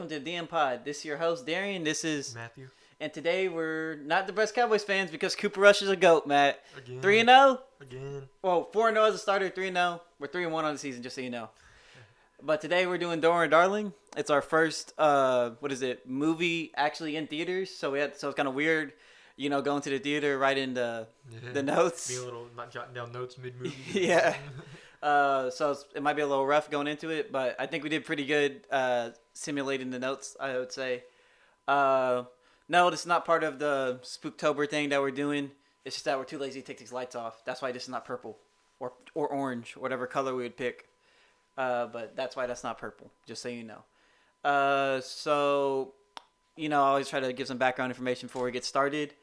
welcome to Thedmpod. This is your host, Darian. This is Matthew. And today we're not the best Cowboys fans because Cooper Rush is a GOAT, Matt. Again. 3-0? Again. Well, 4-0 as a starter, 3-0. We're 3-1 on the season, just so you know. But today we're doing Dora and Darling. It's our first, movie actually in theaters. So it's kind of weird, going to the theater, right in the notes. Be a little, not jotting down notes mid-movie. Yeah. So it might be a little rough going into it, but I think we did pretty good simulating the notes, I would say. No, this is not part of the Spooktober thing that we're doing. It's just that we're too lazy to take these lights off. That's why this is not purple or orange, whatever color we would pick. But that's why that's not purple, just so you know. I always try to give some background information before we get started.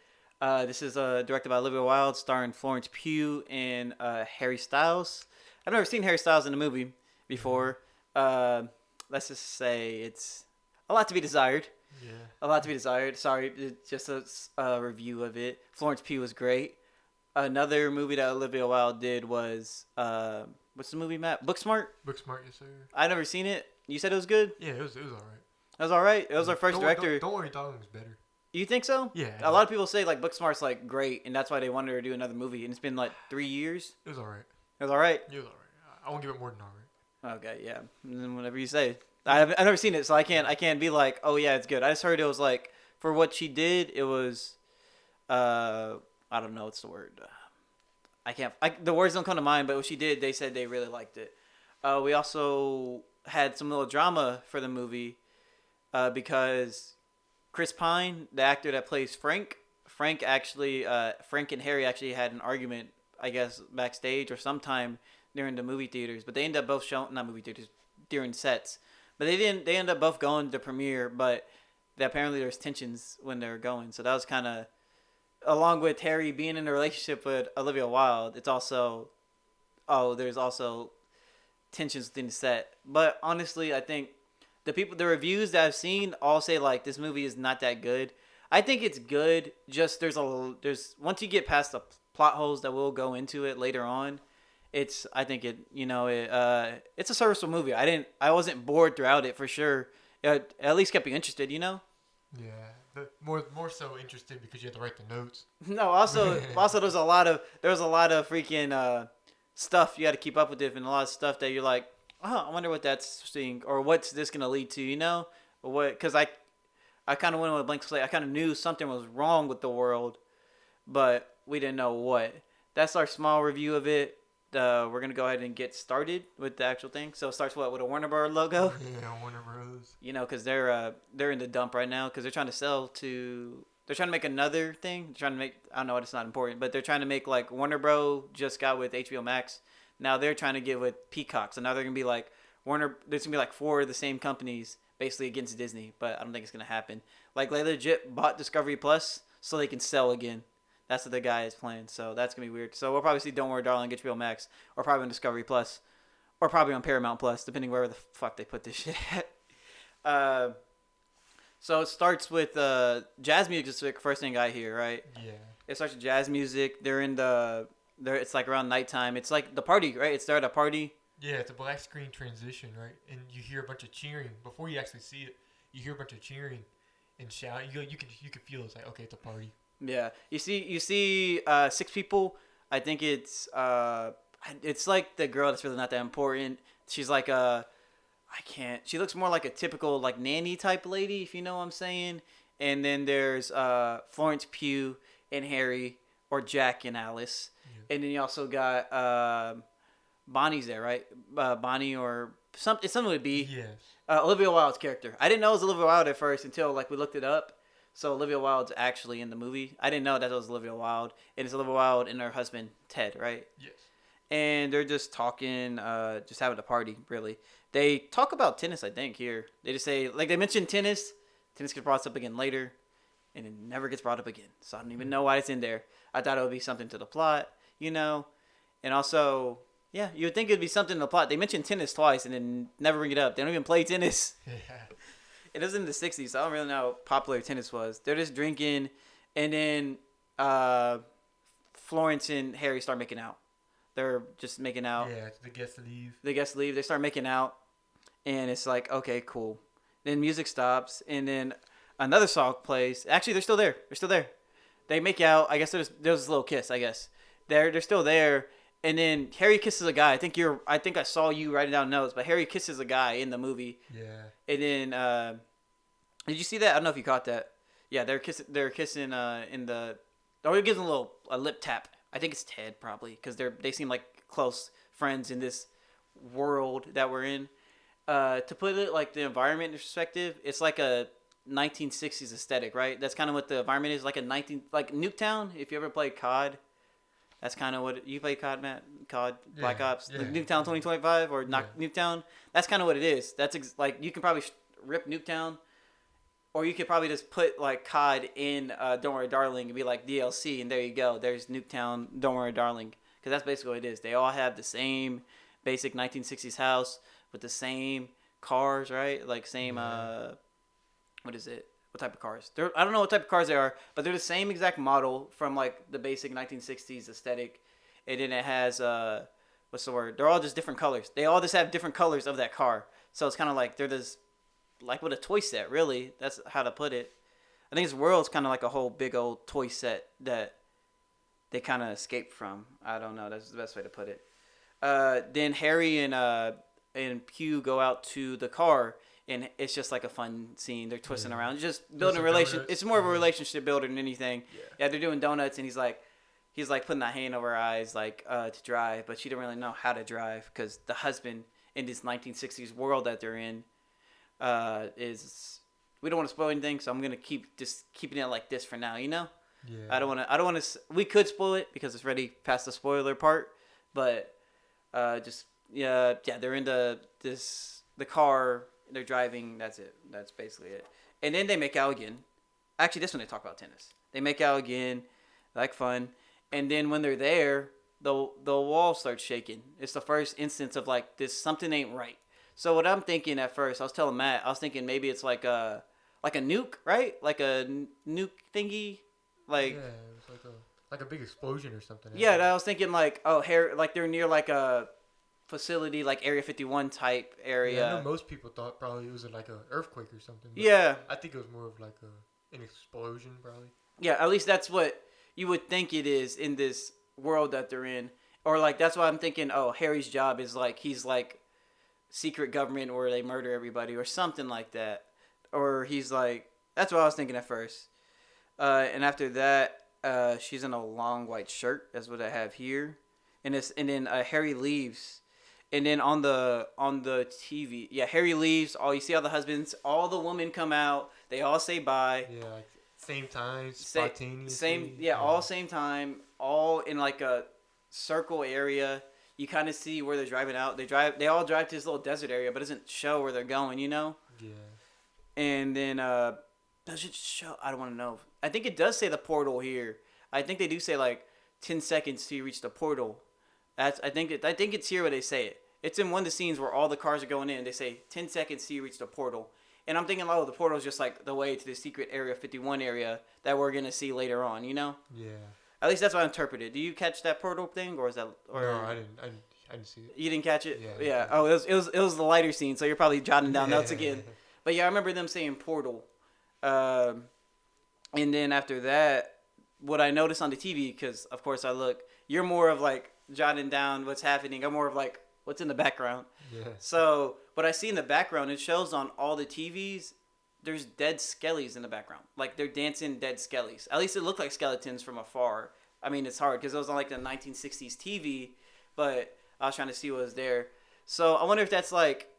This is directed by Olivia Wilde, starring Florence Pugh and Harry Styles. I've never seen Harry Styles in a movie before. Let's just say it's a lot to be desired. Yeah. A lot to be desired. Sorry, just a review of it. Florence Pugh was great. Another movie that Olivia Wilde did was, what's the movie, Matt? Booksmart? Booksmart, yes, sir. I've never seen it. You said it was good? Yeah, it was all right. It was all right? It was our first director. Don't worry, Darling's better. You think so? Yeah. A lot of people say, Booksmart's, great, and that's why they wanted her to do another movie. And it's been, 3 years. It was all right. It was all right? It was all right. I won't give it more than all right. Okay, yeah. And then whatever you say. I've never seen it, so I can't be like, oh yeah, it's good. I just heard it was for what she did, it was, I don't know what's the word. The words don't come to mind, but what she did, they said they really liked it. We also had some little drama for the movie, because Chris Pine, the actor that plays Frank and Harry actually had an argument, I guess, backstage or sometime during the movie theaters, but they ended up both showing, not movie theaters, during sets. But they ended up both going to the premiere, but apparently there's tensions when they were going. So that was kind of, along with Harry being in a relationship with Olivia Wilde, there's also tensions within the set. But honestly, I think the reviews that I've seen all say this movie is not that good. I think it's good. Just there's once you get past the plot holes that we'll go into it later on. It's a serviceable movie. I wasn't bored throughout it for sure. It at least kept me interested, Yeah, more so interested because you had to write the notes. No, also there's a lot of freaking stuff you had to keep up with it, and a lot of stuff that you're like, oh, I wonder what that's seeing or what's this gonna lead to, or what? Because I kind of went with a blank slate. I kind of knew something was wrong with the world, but we didn't know what. That's our small review of it. We're going to go ahead and get started with the actual thing. So it starts with a Warner Bros. Logo? Yeah, Warner Bros. Because they're in the dump right now because they're trying to make another thing. They're trying to make, I don't know, it's not important, but they're trying to make Warner Bros. Just got with HBO Max. Now they're trying to get with Peacock. So now they're going to be there's going to be 4 of the same companies basically against Disney, but I don't think it's going to happen. They legit bought Discovery Plus so they can sell again. That's what the guy is playing, so that's going to be weird. So we'll probably see Don't Worry Darling, HBO Max, or probably on Discovery Plus, or probably on Paramount Plus, depending wherever the fuck they put this shit at. So it starts with jazz music is the first thing I hear, right? Yeah. It starts with jazz music. It's around nighttime. It's the party, right? It's there at a party. Yeah, it's a black screen transition, right? And you hear a bunch of cheering. Before you actually see it, you hear a bunch of cheering and shout. You can feel it's okay, it's a party. Yeah, you see 6 people. I think it's the girl that's really not that important. She's she looks more like a typical nanny type lady, if you know what I'm saying. And then there's Florence Pugh and Harry, or Jack and Alice. Yeah. And then you also got Bonnie's there, right? Bonnie or something. It's something with B. Yes. Olivia Wilde's character. I didn't know it was Olivia Wilde at first until we looked it up. So Olivia Wilde's actually in the movie. I didn't know that was Olivia Wilde. And it's Olivia Wilde and her husband, Ted, right? Yes. And they're just talking, just having a party, really. They talk about tennis, I think, here. They just say, they mentioned tennis. Tennis gets brought up again later. And it never gets brought up again. So I don't even know why it's in there. I thought it would be something to the plot, And also, yeah, you would think it would be something to the plot. They mentioned tennis twice and then never bring it up. They don't even play tennis. Yeah. It was in the 60s, so I don't really know how popular tennis was. They're just drinking, and then Florence and Harry start making out. They're just making out. Yeah, the guests leave. They start making out, and it's okay, cool. Then music stops, and then another song plays. Actually, they're still there. They're still there. They make out. I guess there's a little kiss. I guess they're still there. And then Harry kisses a guy. I think I saw you writing down notes, but Harry kisses a guy in the movie. Yeah. And then did you see that? I don't know if you caught that. Yeah, they're kissing. They're kissing in the. Or he gives him a lip tap. I think it's Ted probably because they seem like close friends in this world that we're in. To put it like the environment in perspective, it's like a 1960s aesthetic, right? That's kind of what the environment is, like Nuketown. If you ever played COD, that's kind of what you play COD, Matt. COD, Black Ops, like Nuketown 2025 or Nuketown. That's kind of what it is. That's like you can probably rip Nuketown, or you could probably just put like COD in Don't Worry Darling and be like DLC, and there you go. There's Nuketown, Don't Worry Darling, because that's basically what it is. They all have the same basic 1960s house with the same cars, right? Like same what is it? What type of cars? I don't know what type of cars they are, but they're the same exact model from like the basic 1960s aesthetic. And then it has what's the word? They're all just different colors. They all just have different colors of that car. So it's kind of like they're just like with a toy set, really. That's how to put it. I think this world's kind of like a whole big old toy set that they kind of escaped from. I don't know. That's the best way to put it. Then Harry and PUGH go out to the car, and it's just like a fun scene. They're twisting around, just building a relation. It's more of a relationship builder than anything. Yeah, they're doing donuts, and he's like putting that hand over her eyes, like to drive, but she didn't really know how to drive because the husband in this 1960s world that they're in is. We don't want to spoil anything, so I'm gonna keeping it like this for now. You know. Yeah. I don't want to. We could spoil it because it's already past the spoiler part, but they're in the car. They're driving. That's it. That's basically it. And then they make out again. Actually, this one they talk about tennis. They make out again, like fun. And then when they're there, the wall starts shaking. It's the first instance of like this something ain't right. So what I'm thinking at first, I was telling Matt, I was thinking maybe it's like a nuke, right? Like a nuke thingy, like it's like a big explosion or something. Yeah, I was thinking like like they're near like a facility, like Area 51 type area. Yeah, I know most people thought probably it was like a earthquake or something. Yeah, I think it was more of like an explosion, probably. Yeah, at least that's what you would think it is in this world that they're in, or like that's why I'm thinking. Oh, Harry's job is like he's like secret government where they murder everybody or something like that, or he's like that's what I was thinking at first. And after that, she's in a long white shirt. That's what I have here, and then Harry leaves. And then on the TV, Harry leaves. You see all the husbands, all the women come out. They all say bye. Yeah, like same time, spontaneously. All same time, all in like a circle area. You kind of see where they're driving out. They all drive to this little desert area, but it doesn't show where they're going. You know. Yeah. And then does it show? I don't want to know. I think it does say the portal here. I think they do say like 10 seconds till you reach the portal. I think it's here where they say it. It's in one of the scenes where all the cars are going in. They say 10 seconds till you reach the portal. And I'm thinking, the portal is just like the way to the secret Area 51 area that we're going to see later on, you know? Yeah. At least that's what I interpreted. Do you catch that portal thing or is that... Or, no, I didn't see it. You didn't catch it? Yeah. Oh, it was the lighter scene, so you're probably jotting down notes again. But yeah, I remember them saying portal. And then after that, what I noticed on the TV, because of course you're more of like jotting down what's happening. I'm more of like what's in the background. Yeah. So what I see in the background, it shows on all the TVs, there's dead skellies in the background. Like they're dancing dead skellies. At least it looked like skeletons from afar. I mean, it's hard because it was on like the 1960s TV, but I was trying to see what was there. So I wonder if that's like,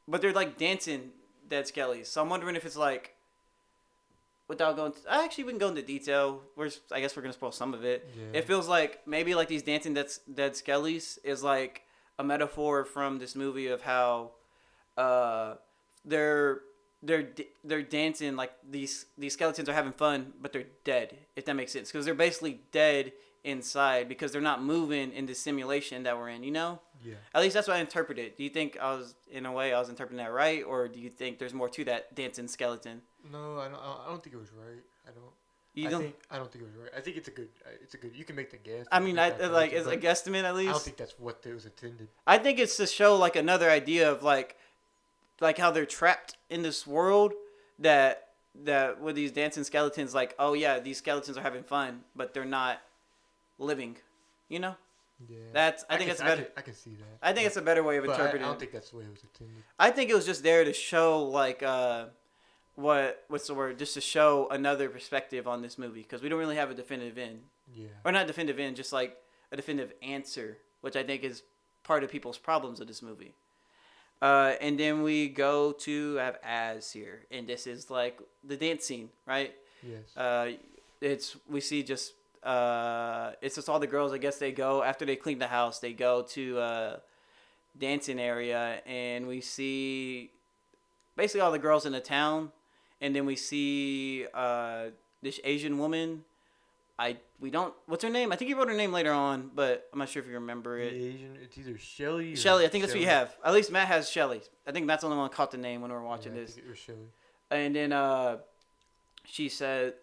but they're like dancing dead skellies. So I'm wondering if it's like, without going we can go into detail. I guess we're going to spoil some of it. Yeah. It feels like maybe like these dancing dead skellies is like a metaphor from this movie of how they're dancing like these skeletons are having fun, but they're dead, if that makes sense. Because they're basically dead inside because they're not moving in the simulation that we're in, you know? Yeah. At least that's what I interpreted. Do you think I was interpreting that right? Or do you think there's more to that dancing skeleton? No, I don't think it was right. I don't think it was right. I think it's a good. You can make the guess. I mean, it's a guesstimate at least. I don't think that's what it was intended. I think it's to show like another idea of like like how they're trapped in this world that with these dancing skeletons, like, oh yeah, these skeletons are having fun, but they're not living, you know? Yeah. I think it's better. I can see that. I think it's a better way of interpreting. I don't think that's the way it was intended. I think it was just there to show, like, what's the word? Just to show another perspective on this movie, because we don't really have a definitive end. Yeah. Or not definitive end, just like a definitive answer, which I think is part of people's problems of this movie. And then we go to have Az here, and this is like the dance scene, right? Yes. We see just it's just all the girls. I guess they go after they clean the house. They go to dancing area, and we see basically all the girls in the town, and then we see this Asian woman. What's her name? I think you wrote her name later on, but I'm not sure if you remember it. The Asian, it's either Shelly. Shelly, I think that's what you have. At least Matt has Shelly. I think Matt's the only one who caught the name when we were watching this. I think it was Shelly. And then she said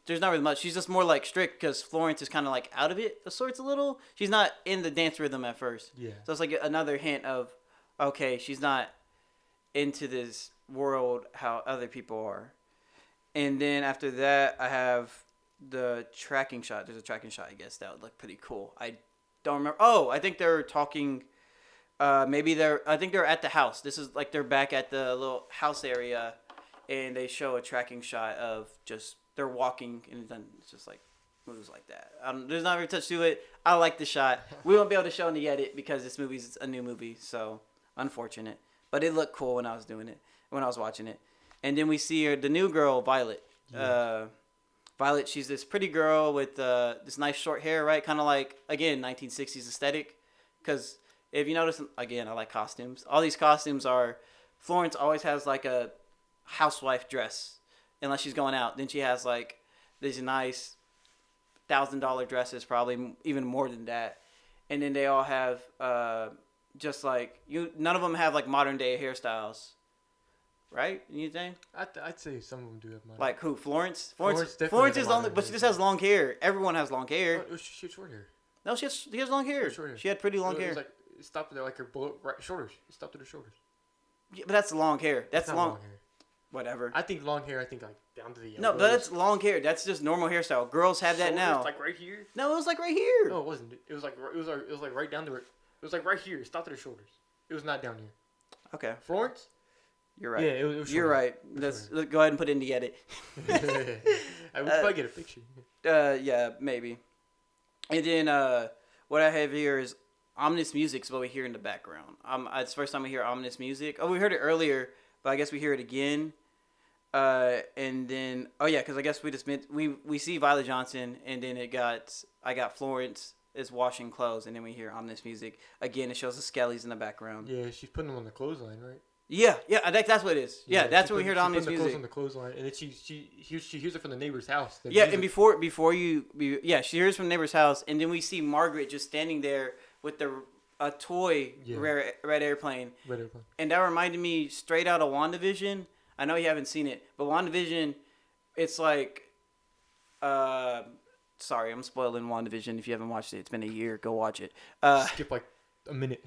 there's not really much. She's just more like strict because Florence is kind of like out of it of sorts a little. She's not in the dance rhythm at first. Yeah. So it's like another hint of, okay, she's not into this world how other people are. And then after that, I have the tracking shot. There's a tracking shot, I guess. That would look pretty cool. I don't remember. Oh, I think they're talking. I think they're at the house. This is like they're back at the little house area, and they show a tracking shot of just they're walking, and then it's just like moves like that. There's not very touch to it. I like the shot. We won't be able to show in the edit because this movie's a new movie, so unfortunate. But it looked cool when I was watching it. And then we see the new girl, Violet. Yeah. Violet, she's this pretty girl with this nice short hair, right? Kind of like, again, 1960s aesthetic. Because if you notice, again, I like costumes. All these costumes are, Florence always has like a housewife dress, unless she's going out. Then she has like these nice $1,000 dresses, probably even more than that. And then they all have just like, none of them have like modern day hairstyles. Right? You think? I'd say some of them do have money. Like who? Florence Florence is the only, but she just has long hair. Everyone has long hair. Oh, she had short hair. No, she has long hair. Short hair. She had pretty long hair. It was like it stopped at like her shoulders. It stopped at her shoulders. Yeah, but that's long hair. That's not long hair. Whatever. I think long hair. I think like down to the elbows. No, but that's long hair. That's just normal hairstyle. Girls have that now. Like right here. No, it was like right here. No, it wasn't. It was like right down to it. It was like right here. It stopped at her shoulders. It was not down here. Okay. Florence. You're right. Yeah, it was You're right. Let's go ahead and put it in the edit. I would probably get a picture. Yeah, maybe. And then what I have here is ominous music is what we hear in the background. It's the first time we hear ominous music. Oh, we heard it earlier, but I guess we hear it again. And then because I guess we just we see Violet Johnson, and then I got Florence is washing clothes, and then we hear ominous music again. It shows the skellies in the background. Yeah, she's putting them on the clothesline, right? Yeah, I think that's what it is. Yeah, that's when we hear the ominous music. Clothes on the clothesline, and then she hears it from the neighbor's house. Yeah, music. And she hears from the neighbor's house, and then we see Margaret just standing there with a toy red airplane. Red airplane. And that reminded me straight out of WandaVision. I know you haven't seen it, but WandaVision, it's like, sorry, I'm spoiling WandaVision. If you haven't watched it, it's been a year. Go watch it. Skip like a minute.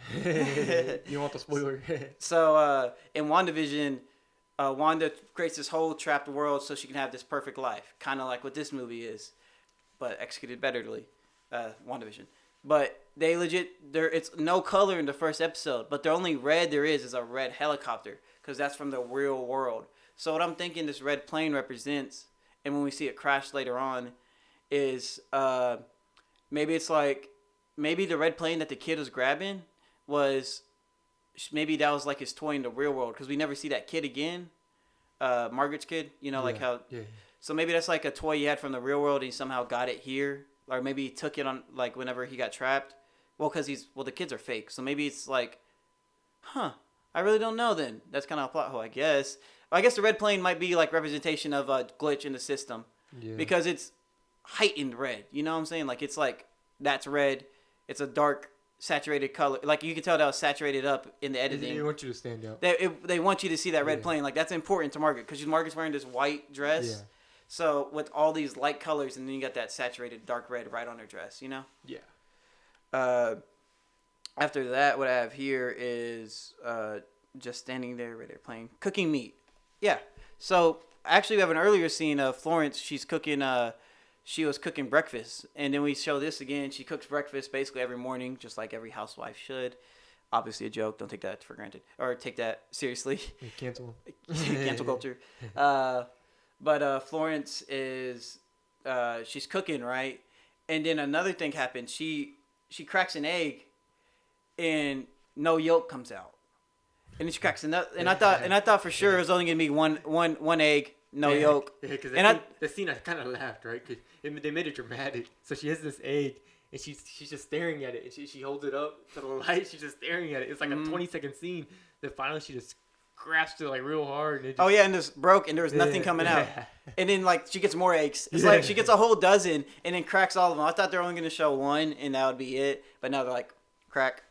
You want the spoiler? So in WandaVision, Wanda creates this whole trapped world so she can have this perfect life, kind of like what this movie is, but executed betterly. WandaVision, but it's no color in the first episode, but the only red there is a red helicopter because that's from the real world. So what I'm thinking this red plane represents, and when we see it crash later on, is maybe the red plane that the kid was grabbing maybe that was like his toy in the real world because we never see that kid again. Margaret's kid, like how. Yeah. So maybe that's like a toy he had from the real world and he somehow got it here. Or maybe he took it on like whenever he got trapped. Well, because the kids are fake. So maybe it's like, I really don't know then. That's kind of a plot hole, I guess. I guess the red plane might be like representation of a glitch in the system. Yeah. Because it's heightened red. You know what I'm saying? Like it's like, that's red. It's a dark, saturated color. Like you can tell that was saturated up in the editing. They want you to stand out. They want you to see that red plane. Like that's important to Margaret because Margaret's wearing this white dress. Yeah. So with all these light colors, and then you got that saturated dark red right on her dress. Yeah. After that, what I have here is just standing there, right there, playing, cooking meat. Yeah. So actually, we have an earlier scene of Florence. She's cooking. She was cooking breakfast, and then we show this again. She cooks breakfast basically every morning, just like every housewife should. Obviously a joke. Don't take that for granted, or take that seriously. Cancel. Cancel culture. But Florence is, she's cooking, right? And then another thing happens. She cracks an egg, and no yolk comes out. And then she cracks another. And I thought for sure it was only gonna be one egg, no yolk. Yeah, because the scene I kind of laughed, right? Because they made it dramatic. So she has this egg, and she's just staring at it, and she holds it up to the light. She's just staring at it. It's like a 20-second scene. Then finally she just grasps it like real hard. And and this broke, and there was nothing coming out. And then like she gets more eggs. It's like she gets a whole dozen, and then cracks all of them. I thought they were only gonna show one, and that would be it. But now they're like crack.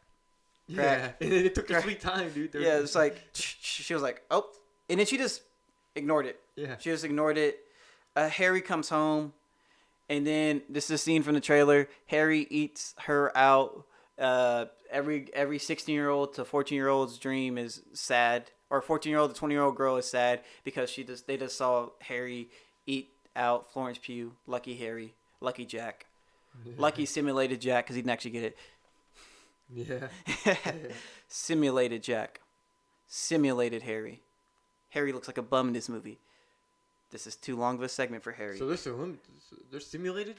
Yeah, and it took a sweet time, dude. Yeah, it's like she was like, oh, and then she just ignored it. Yeah, she just ignored it. Harry comes home, and then this is a scene from the trailer. Harry eats her out. Every 16-year-old to 14-year-old's dream is sad, or 14-year-old to 20-year-old girl is sad because they just saw Harry eat out Florence Pugh. Lucky Harry, lucky Jack, lucky simulated Jack because he didn't actually get it. Yeah. Simulated Jack. Simulated Harry. Harry looks like a bum in this movie. This is too long of a segment for Harry. So they're simulated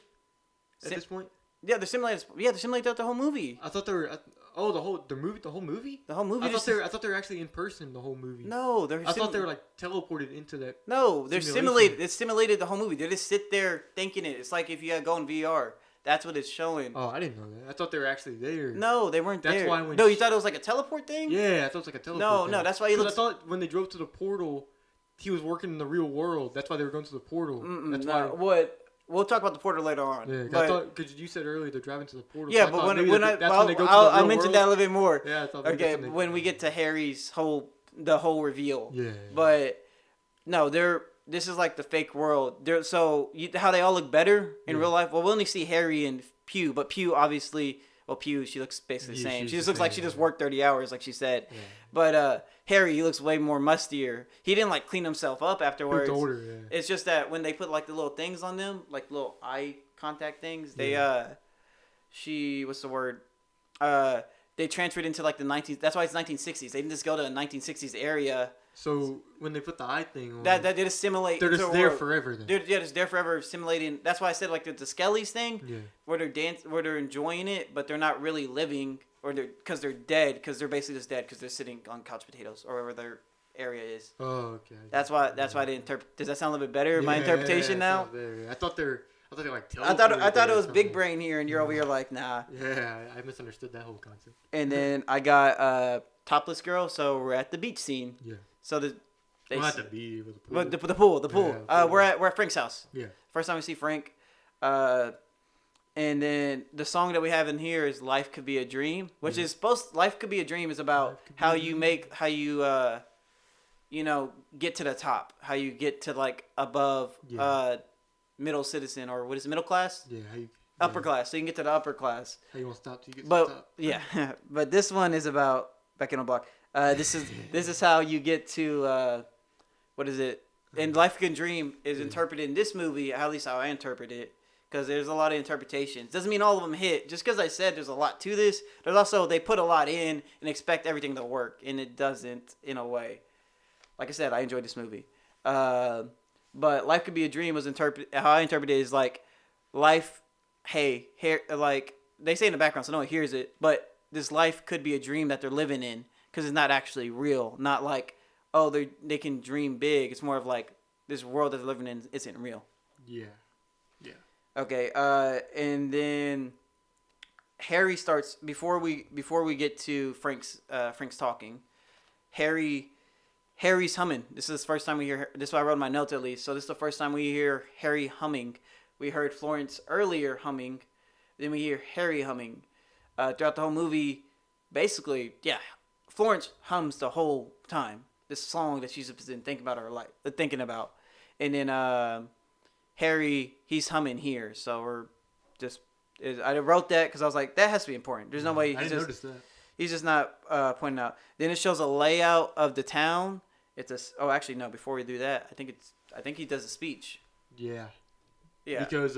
at this point? Yeah, they're simulated. Yeah, they're simulated throughout the whole movie. I thought they were. The whole movie. The whole movie. I thought they were actually in person the whole movie. No, I thought they were like teleported into that. No, they're simulated. It's simulated the whole movie. They just sit there thinking it. It's like if you had go in VR. That's what it's showing. Oh, I didn't know that. I thought they were actually there. No, they weren't there. That's why you thought it was like a teleport thing? Yeah, I thought it was like a teleport thing. No, that's why he looks... I thought when they drove to the portal, he was working in the real world. That's why they were going to the portal. Why... What? We'll talk about the portal later on. Yeah, because you said earlier they're driving to the portal. Yeah, so but I mentioned that a little bit more. Yeah, I thought. Okay, when we get to Harry's whole reveal. Yeah. But no, this is like the fake world. How they all look better in real life. Well, we only see Harry and Pugh, but Pugh obviously. Well, Pugh, she looks basically the same. She just looks like she just worked 30 hours, like she said. Yeah. But Harry, he looks way more mustier. He didn't like clean himself up afterwards. Older, yeah. It's just that when they put like the little things on them, like little eye contact things, they what's the word? They transferred into like the 19. That's why it's 1960s. They didn't just go to a 1960s area. So when they put the eye thing on, that they just simulate. They're just there forever. Then they're just there forever, simulating. That's why I said like the Skellies thing, where they're enjoying it, but they're not really living, or because they're dead, because they're basically just dead because they're sitting on couch potatoes or wherever their area is. Oh, okay. That's why they interpret. Does that sound a little bit better? My interpretation now. I thought they're like. I thought it was big brain here, and you're over here like nah. Yeah, I misunderstood that whole concept. And then I got topless girl, so we're at the beach scene. Yeah. So not the beach, but the pool. The pool. Yeah, we're at Frank's house. Yeah. First time we see Frank. And then the song that we have in here is "Life Could Be a Dream," which is "Life Could Be a Dream" is about how you get to the top, how you get to like above middle citizen, or what is it, middle class? Yeah. Upper class, so you can get to the upper class. How you won't stop till you get to the top. Yeah, but this one is about back in the block. This is how you get to what is it? And Life Can Dream is interpreted in this movie, at least how I interpret it, because there's a lot of interpretations. Doesn't mean all of them hit. Just because I said there's a lot to this, there's also they put a lot in and expect everything to work, and it doesn't in a way. Like I said, I enjoyed this movie. But Life Could Be a Dream was how I interpret it is like life. Hey, here, like they say in the background, so no one hears it. But this life could be a dream that they're living in, because it's not actually real. Not like, oh, they can dream big. It's more of like this world that they're living in isn't real. Yeah. Yeah. Okay. And then Harry starts before we get to Frank's talking. Harry's humming. This is the first time we hear. This is why I wrote my notes at least. So this is the first time we hear Harry humming. We heard Florence earlier humming. Then we hear Harry humming. Throughout the whole movie, basically, yeah. Florence hums the whole time. This song that she's been thinking about. And then Harry, he's humming here. So I wrote that because I was like, that has to be important. There's no way. I didn't notice that. He's just not pointing out. Then it shows a layout of the town. It's a. Oh, actually, no. Before we do that, I think he does a speech. Yeah. Yeah. Because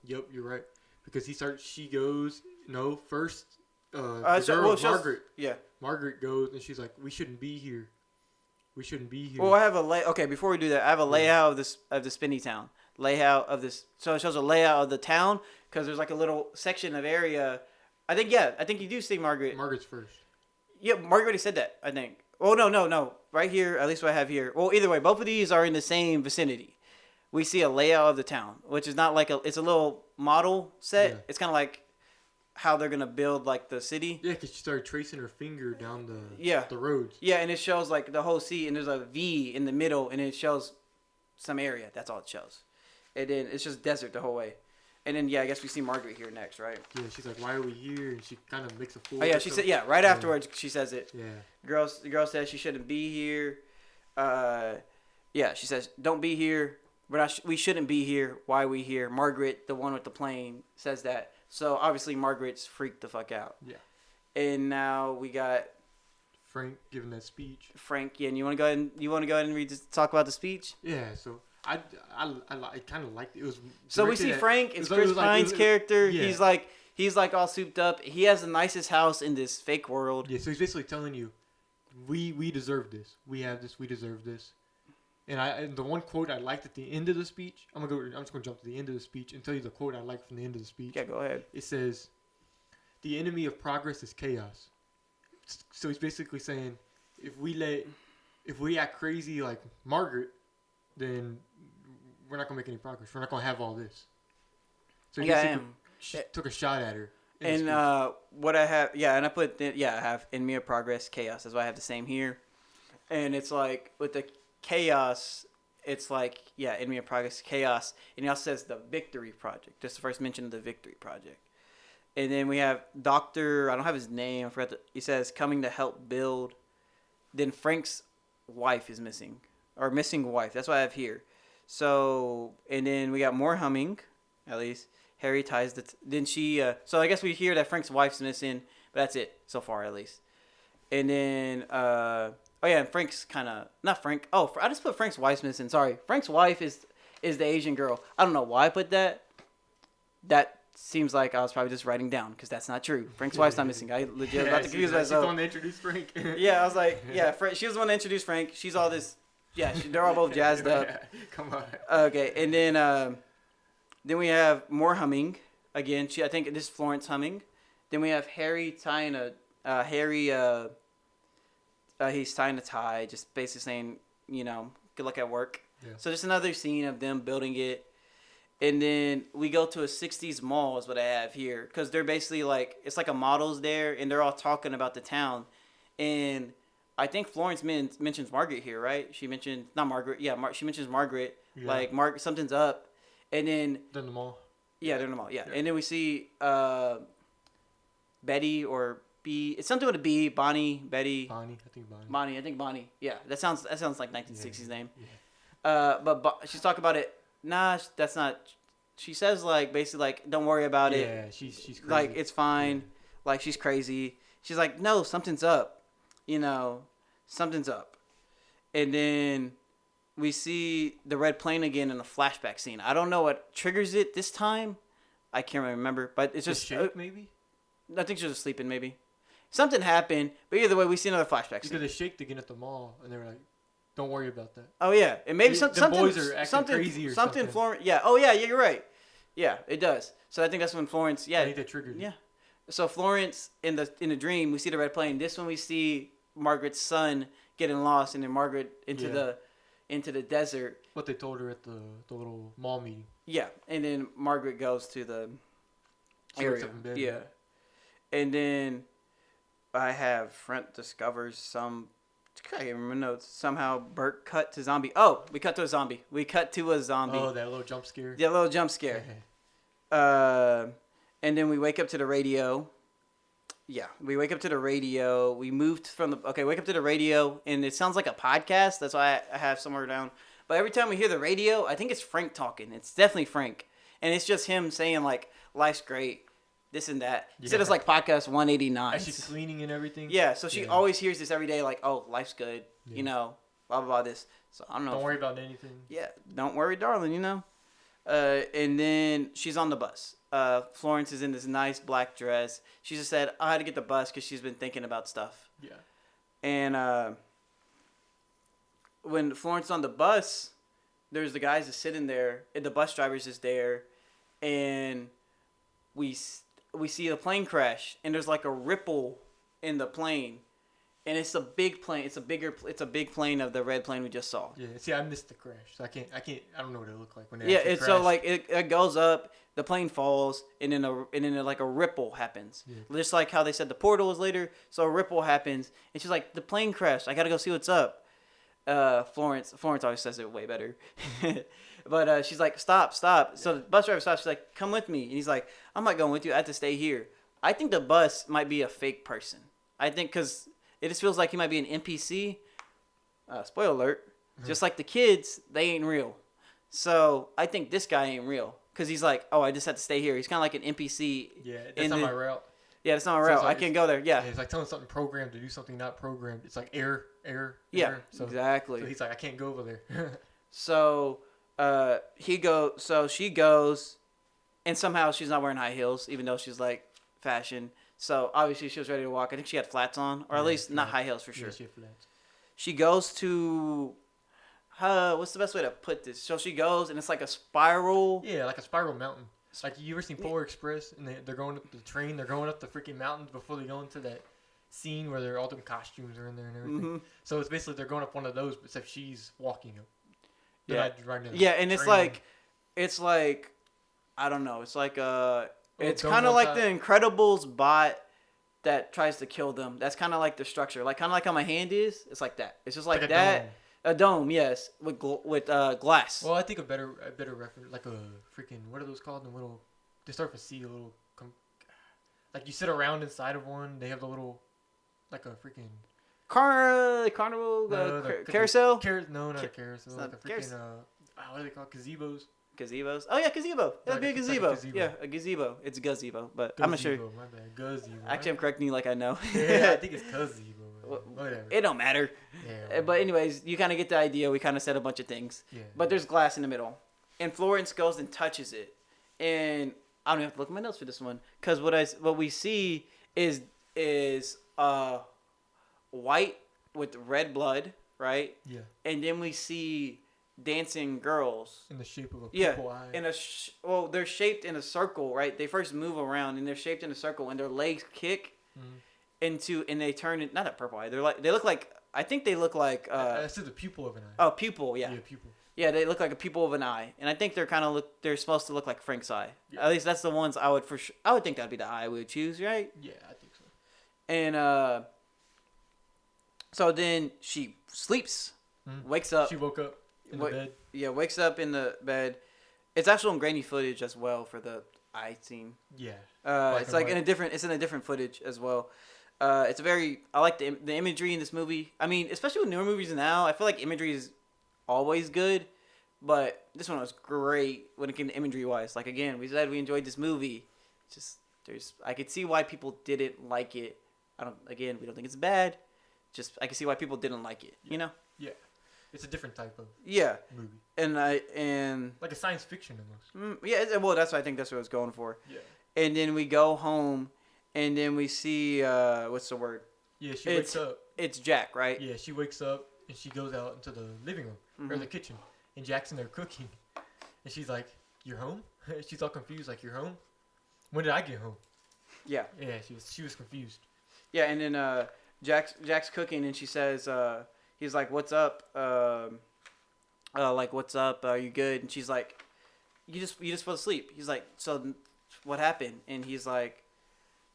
yep, you're right. Because she goes. No, first. Margaret. Yeah. Margaret goes and she's like, "We shouldn't be here. We shouldn't be here." Well, I have a Okay, before we do that, I have a layout of the spinny town. Layout of this. So it shows a layout of the town because there's like a little section of area. I think you do see Margaret. Margaret's first. Yeah, Margaret already said that, I think. Oh, no. Right here, at least what I have here. Well, either way, both of these are in the same vicinity. We see a layout of the town, which is not like it's a little model set. Yeah. It's kind of like how they're going to build like the city. Yeah, because she started tracing her finger down the roads. Yeah, and it shows like the whole sea, and there's a V in the middle, and it shows some area. That's all it shows. And then it's just desert the whole way. And then, I guess we see Margaret here next, right? Yeah, she's like, "Why are we here?" And she kind of makes a fool. Oh, yeah, she said, right afterwards, she says it. Yeah. The girl says she shouldn't be here. She says, "Don't be here. We shouldn't be here. Why are we here?" Margaret, the one with the plane, says that. So, obviously, Margaret's freaked the fuck out. Yeah. And now we got Frank giving that speech. Frank, and you want to go ahead and talk about the speech? Yeah, so I kind of liked it. It was so we see Frank. It's Chris Pine's character. Yeah. He's like all souped up. He has the nicest house in this fake world. Yeah, so he's basically telling you, we deserve this. We have this. We deserve this. And the one quote I liked at the end of the speech, I'm just gonna jump to the end of the speech and tell you the quote I liked from the end of the speech. Yeah, go ahead. It says, "The enemy of progress is chaos." So he's basically saying, if we act crazy like Margaret, then we're not gonna make any progress. We're not gonna have all this. So he took a shot at her. And what I have, and I put, I have enemy of progress, chaos. That's why I have the same here. And it's like with the chaos, it's like enemy of progress, chaos, and he also says the Victory Project. Just the first mention of the Victory Project. And then we have Doctor, I don't have his name, I forgot. He says coming to help build. Then Frank's wife is missing, or missing wife. That's what I have here. So, and then we got more humming, at least. Harry ties then she, so I guess we hear that Frank's wife's missing, but that's it so far, at least. And then, and Frank's kind of, not Frank. Oh, I just put Frank's wife's missing. Sorry. Frank's wife is the Asian girl. I don't know why I put that. That seems like I was probably just writing down because that's not true. Frank's wife's not missing. I legit was about to confuse myself. She's the one to introduce Frank. I was like, she was the one to introduce Frank. She's all this. Yeah, they're all both jazzed up. Come on. Okay, and then we have more humming. Again, I think this is Florence humming. Then we have Harry tying he's tying a tie, just basically saying, good luck at work. Yeah. So just another scene of them building it. And then we go to a 60s mall is what I have here. Because they're basically like, it's like a model's there, and they're all talking about the town. And I think Florence mentions Margaret here, right? She mentioned, not Margaret, she mentions Margaret. Yeah. Like, something's up. And then... They're in the mall. Yeah, they're in the mall, yeah. And then we see Betty or... B. It's something with a B. Bonnie, Betty. Bonnie, I think Bonnie. Bonnie, I think Bonnie. Yeah, that sounds like 1960s name. Yeah. But she's talking about it. Nah, that's not. She says basically don't worry about it. Yeah, she's crazy. Like it's fine. Yeah. Like she's crazy. She's like, no, something's up. Something's up. And then we see the red plane again in a flashback scene. I don't know what triggers it this time. I can't remember, but it's just the shake, maybe. I think she's just sleeping, maybe. Something happened, but either way, we see another flashback scene. Because they shaked again at the mall, and they were like, "Don't worry about that." Oh yeah, and maybe something. Boys are acting crazy or something. Florence. Yeah. Oh yeah, you're right. Yeah, it does. So I think that's when Florence. Yeah. I think that triggered. Yeah. So Florence in the dream, we see the red plane. This one we see Margaret's son getting lost, and then Margaret into the desert. What they told her at the little mall meeting. Yeah, and then Margaret goes to the area. Yeah. And then I have Front discovers some. I can't remember notes. Somehow Bert cut to zombie. Oh, we cut to a zombie. Oh, that little jump scare. Yeah, little jump scare. And then we wake up to the radio. Yeah, we wake up to the radio. We moved from wake up to the radio, and it sounds like a podcast. That's why I have somewhere down. But every time we hear the radio, I think it's Frank talking. It's definitely Frank. And it's just him saying, life's great. this and that. Yeah. Instead, it's like podcast 189. And she's cleaning and everything. Yeah, so she always hears this every day, like, oh, life's good, Yeah. you know, blah, blah, blah, this. So I don't know. Don't worry about anything. Yeah, don't worry, darling, you know. And then she's on the bus. Florence is in this nice black dress. She just said, I had to get the bus because she's been thinking about stuff. Yeah. And when Florence is on the bus, there's the guys just sitting there, and the bus driver's just there, and we see the plane crash, and there's like a ripple in the plane, and it's a big plane. It's a big plane of the red plane we just saw. Yeah. See, I missed the crash, so I don't know what it looked like when they Yeah, actually it's crashed. so like it goes up, the plane falls, and then like a ripple happens. Yeah. Just like how they said the portal was later, so a ripple happens, and she's like, the plane crashed. I gotta go see what's up. Florence always says it way better. But she's like, stop. So the bus driver stops. She's like, come with me. And he's like, I'm not going with you. I have to stay here. I think the bus might be a fake person. I think because it just feels like he might be an NPC. Spoiler alert. Just like the kids, they ain't real. So I think this guy ain't real. Because he's like, oh, I just have to stay here. He's kind of like an NPC. Yeah, that's not my route. Yeah, that's not my So route. it's like- I can't go there. Yeah. It's like telling something programmed to do something not programmed. It's like error. Yeah, So, exactly. So he's like, I can't go over there. So she goes, and somehow she's not wearing high heels, even though she's like fashion. So obviously she was ready to walk. I think she had flats on, or at least not high heels for sure. Yeah, she had flats. She goes to, what's the best way to put this? So she goes, and it's like a spiral. Yeah, like a spiral mountain. Like, you ever seen Polar Express? And they're going up the train. They're going up the freaking mountains before they go into that scene where all them costumes are in there and everything. Mm-hmm. So it's basically they're going up one of those, but except she's walking up. Yeah, Riding yeah, and it's train. like, I don't know. It's like it's dome kind of on like top. the Incredibles bot that tries to kill them. That's kind of like the structure, like kind of like how my hand is. It's like that. It's just like a that. dome. A dome, yes, with glass. Well, I think a better reference, like a freaking, what are those called? The little, they start with C, a little, like you sit around inside of one. They have the little, like a freaking Carnival, carousel, no, not a carousel. Like a freaking, carousel. what are they called? Gazebos. Gazebos. Oh yeah, gazebo. It'd be a Like gazebo. a gazebo. Yeah, a gazebo. It's a gazebo, but I'm not sure. Gazebo, my bad. Gazebo. Actually, I'm correcting you like I know. Yeah, I think it's gazebo. Whatever. It don't matter. Yeah. But anyways, you kind of get the idea. We kind of said a bunch of things. Yeah. But there's glass in the middle, and Florence goes and touches it, and I don't even have to look at my notes for this one because what we see is white with red blood, right? Yeah. And then we see dancing girls. In the shape of a Yeah, pupil eye. they're shaped in a circle, right? They first move around and they're shaped in a circle, and their legs kick into, and they turn it, not a purple eye. They look like, I think they look like I said the pupil of an eye. oh, pupil, yeah. Yeah, pupil. Yeah, they look like a pupil of an eye, and I think they're supposed to look like Frank's eye. Yeah. At least that's the ones I would think that'd be the eye we would choose, right? Yeah, I think so. And so then she sleeps, wakes up. She woke up in the bed. Yeah, wakes up in the bed. It's actual grainy footage as well for the eye scene. Yeah. It's like it's in a different footage as well. I like the imagery in this movie. I mean, especially with newer movies now, I feel like imagery is always good, but this one was great when it came to imagery wise. Like again, we said we enjoyed this movie. I could see why people didn't like it. We don't think it's bad. Just I can see why people didn't like it. Yeah. You know? Yeah. It's a different type of movie. And like a science fiction almost. That's what I think that's what I was going for. Yeah. And then we go home, and then we see what's the word? Yeah, she wakes up. It's Jack, right? Yeah, she wakes up and she goes out into the living room or the kitchen, and Jack's in there cooking, and she's like, "You're home?" She's all confused, like, "You're home? When did I get home?" Yeah. Yeah, she was confused. Yeah, and then Jack's cooking, and she says, he's like, "What's up?" "What's up? Are you good?" And she's like, "You just fell asleep." He's like, "So, what happened?" And he's like,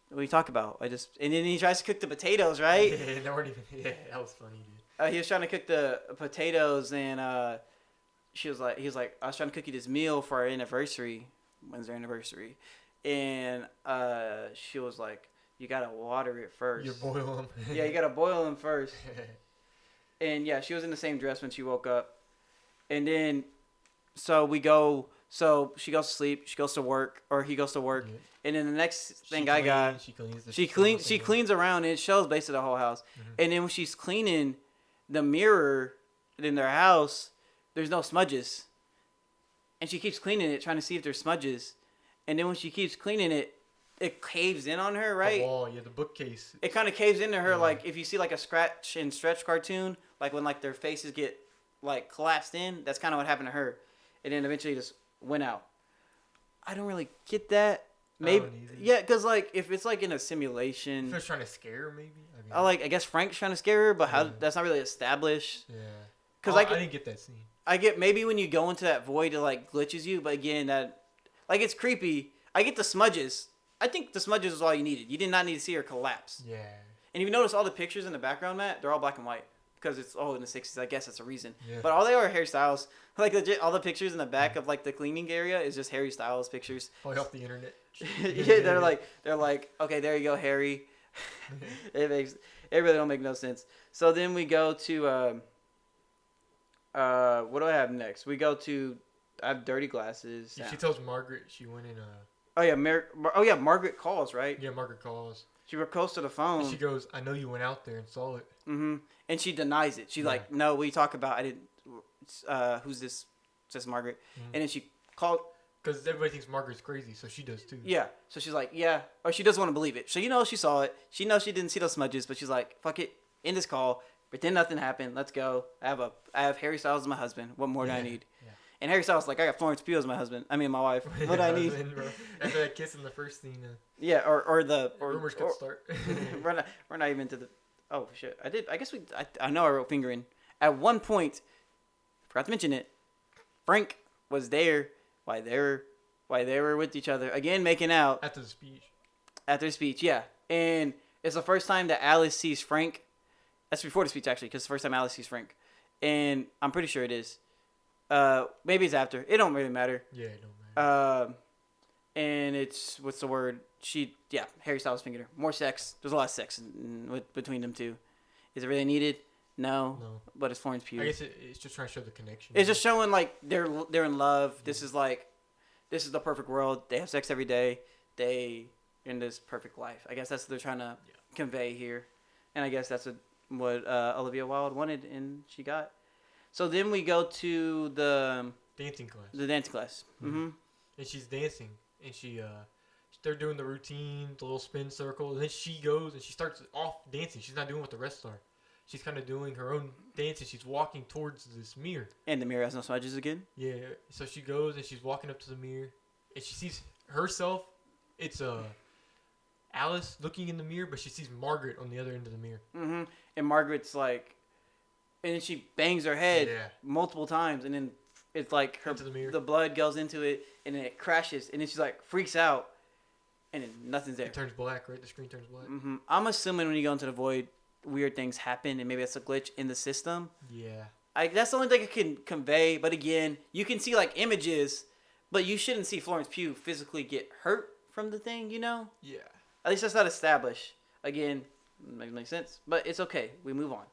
"What do you talk about?" And then he tries to cook the potatoes, right? Yeah, that was funny, dude. He was trying to cook the potatoes, and he was like, "I was trying to cook you this meal for our anniversary." When's our anniversary? And she was like, "You gotta water it first." You boil them. Yeah, you gotta boil them first. And yeah, she was in the same dress when she woke up. And then, so we go So she goes to sleep. She goes to work, or he goes to work, Yeah. and then the next thing She cleans. she cleans around, and it shows basically the whole house. Mm-hmm. And then when she's cleaning the mirror in their house, there's no smudges. And she keeps cleaning it, trying to see if there's smudges. And then when she keeps cleaning it, it caves in on her, right? The wall, the bookcase. It kind of caves into her, like if you see like a scratch and stretch cartoon, like when like their faces get like collapsed in. That's kind of what happened to her, and then eventually just went out. I don't really get that. Maybe yeah, because like if it's like in a simulation, If they're trying to scare her, maybe. I guess Frank's trying to scare her, but how that's not really established. Yeah. Because I didn't get that scene. I get maybe when you go into that void, it like glitches you, but again, that like it's creepy. I get the smudges. I think the smudges is all you needed. You did not need to see her collapse. Yeah. And if you notice all the pictures in the background, Matt, they're all black and white because it's in the 60s. I guess that's a reason. Yeah. But all they are Harry Styles. Like legit, all the pictures in the back of like the cleaning area is just Harry Styles pictures. Probably off the internet. Yeah, they're like, okay, there you go, Harry. It really don't make no sense. So then we go to what do I have next? We go to I have dirty glasses. Yeah, she tells Margaret she went in Margaret calls, right? Yeah, Margaret calls. She calls to the phone. And she goes, I know you went out there and saw it. Mm-hmm. And she denies it. She's like, no, what are you talking about? I didn't. Who's this? Says Margaret. Mm-hmm. And then she called. Because everybody thinks Margaret's crazy, so she does too. Yeah. So she's like, yeah. Or she doesn't want to believe it. So she saw it. She knows she didn't see those smudges, but she's like, fuck it. End this call. Pretend nothing happened. Let's go. I have Harry Styles as my husband. What more do I need? Yeah. And Harry Styles like, I got Florence Pugh as my husband. I mean, my wife. What do I need? After that kiss in the first scene. Yeah, or rumors could start. we're not even to the. Oh shit! I know I wrote fingering. At one point, forgot to mention it. Frank was there while they were with each other again, making out after the speech. After the speech, yeah, and it's the first time that Alice sees Frank. That's before the speech actually, because it's the first time Alice sees Frank, and I'm pretty sure it is. Maybe it's after. It don't really matter. Yeah, it don't matter. And it's what's the word? Harry Styles fingered her. More sex. There's a lot of sex between them two. Is it really needed? No. But it's Florence Pugh. I guess it's just trying to show the connection. It's just showing like they're in love. Mm-hmm. This is the perfect world. They have sex every day. They in this perfect life. I guess that's what they're trying to convey here, and I guess that's what Olivia Wilde wanted and she got. So then we go to the dancing class. The dancing class. Mm-hmm. And she's dancing, and they're doing the routine, the little spin circle, and then she goes and she starts off dancing. She's not doing what the rest are. She's kind of doing her own dance, and she's walking towards this mirror. And the mirror has no smudges again? Yeah. So she goes, and she's walking up to the mirror, and she sees herself. It's Alice looking in the mirror, but she sees Margaret on the other end of the mirror. Mm-hmm. And Margaret's like... And then she bangs her head multiple times, and then it's like the blood goes into it, and then it crashes, and then she's like freaks out, and then nothing's there. It turns black, right? The screen turns black. Mm-hmm. I'm assuming when you go into the void, weird things happen, and maybe that's a glitch in the system. Yeah. That's the only thing I can convey. But again, you can see like images, but you shouldn't see Florence Pugh physically get hurt from the thing, you know? Yeah. At least that's not established. Again, doesn't make sense, but it's okay. We move on.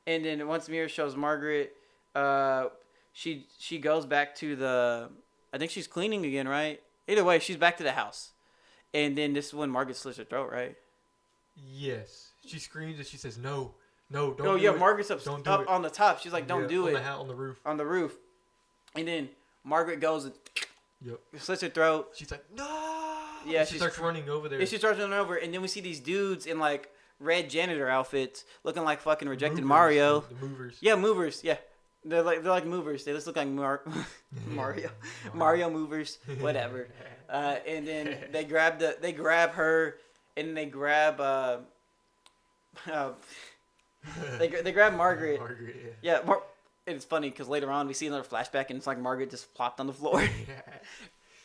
And then once Mirror shows Margaret, she goes back to the. I think she's cleaning again, right? Either way, she's back to the house. And then this is when Margaret slits her throat, right? Yes. She screams and she says, "No, don't." Oh yeah, Margaret's up on the top. She's like, "Don't do it." On the roof. On the roof. And then Margaret goes and slits her throat. She's like, "No!" Yeah, she starts running over there. Yeah, she starts running over, and then we see these dudes in like red janitor outfits, looking like fucking rejected movers, Mario. The movers. Yeah, movers. Yeah, they're like movers. They just look like Mario. Mario movers. Whatever. And then they grab her, and they grab they grab Margaret. Margaret. Yeah. It's funny because later on we see another flashback, and it's like Margaret just plopped on the floor.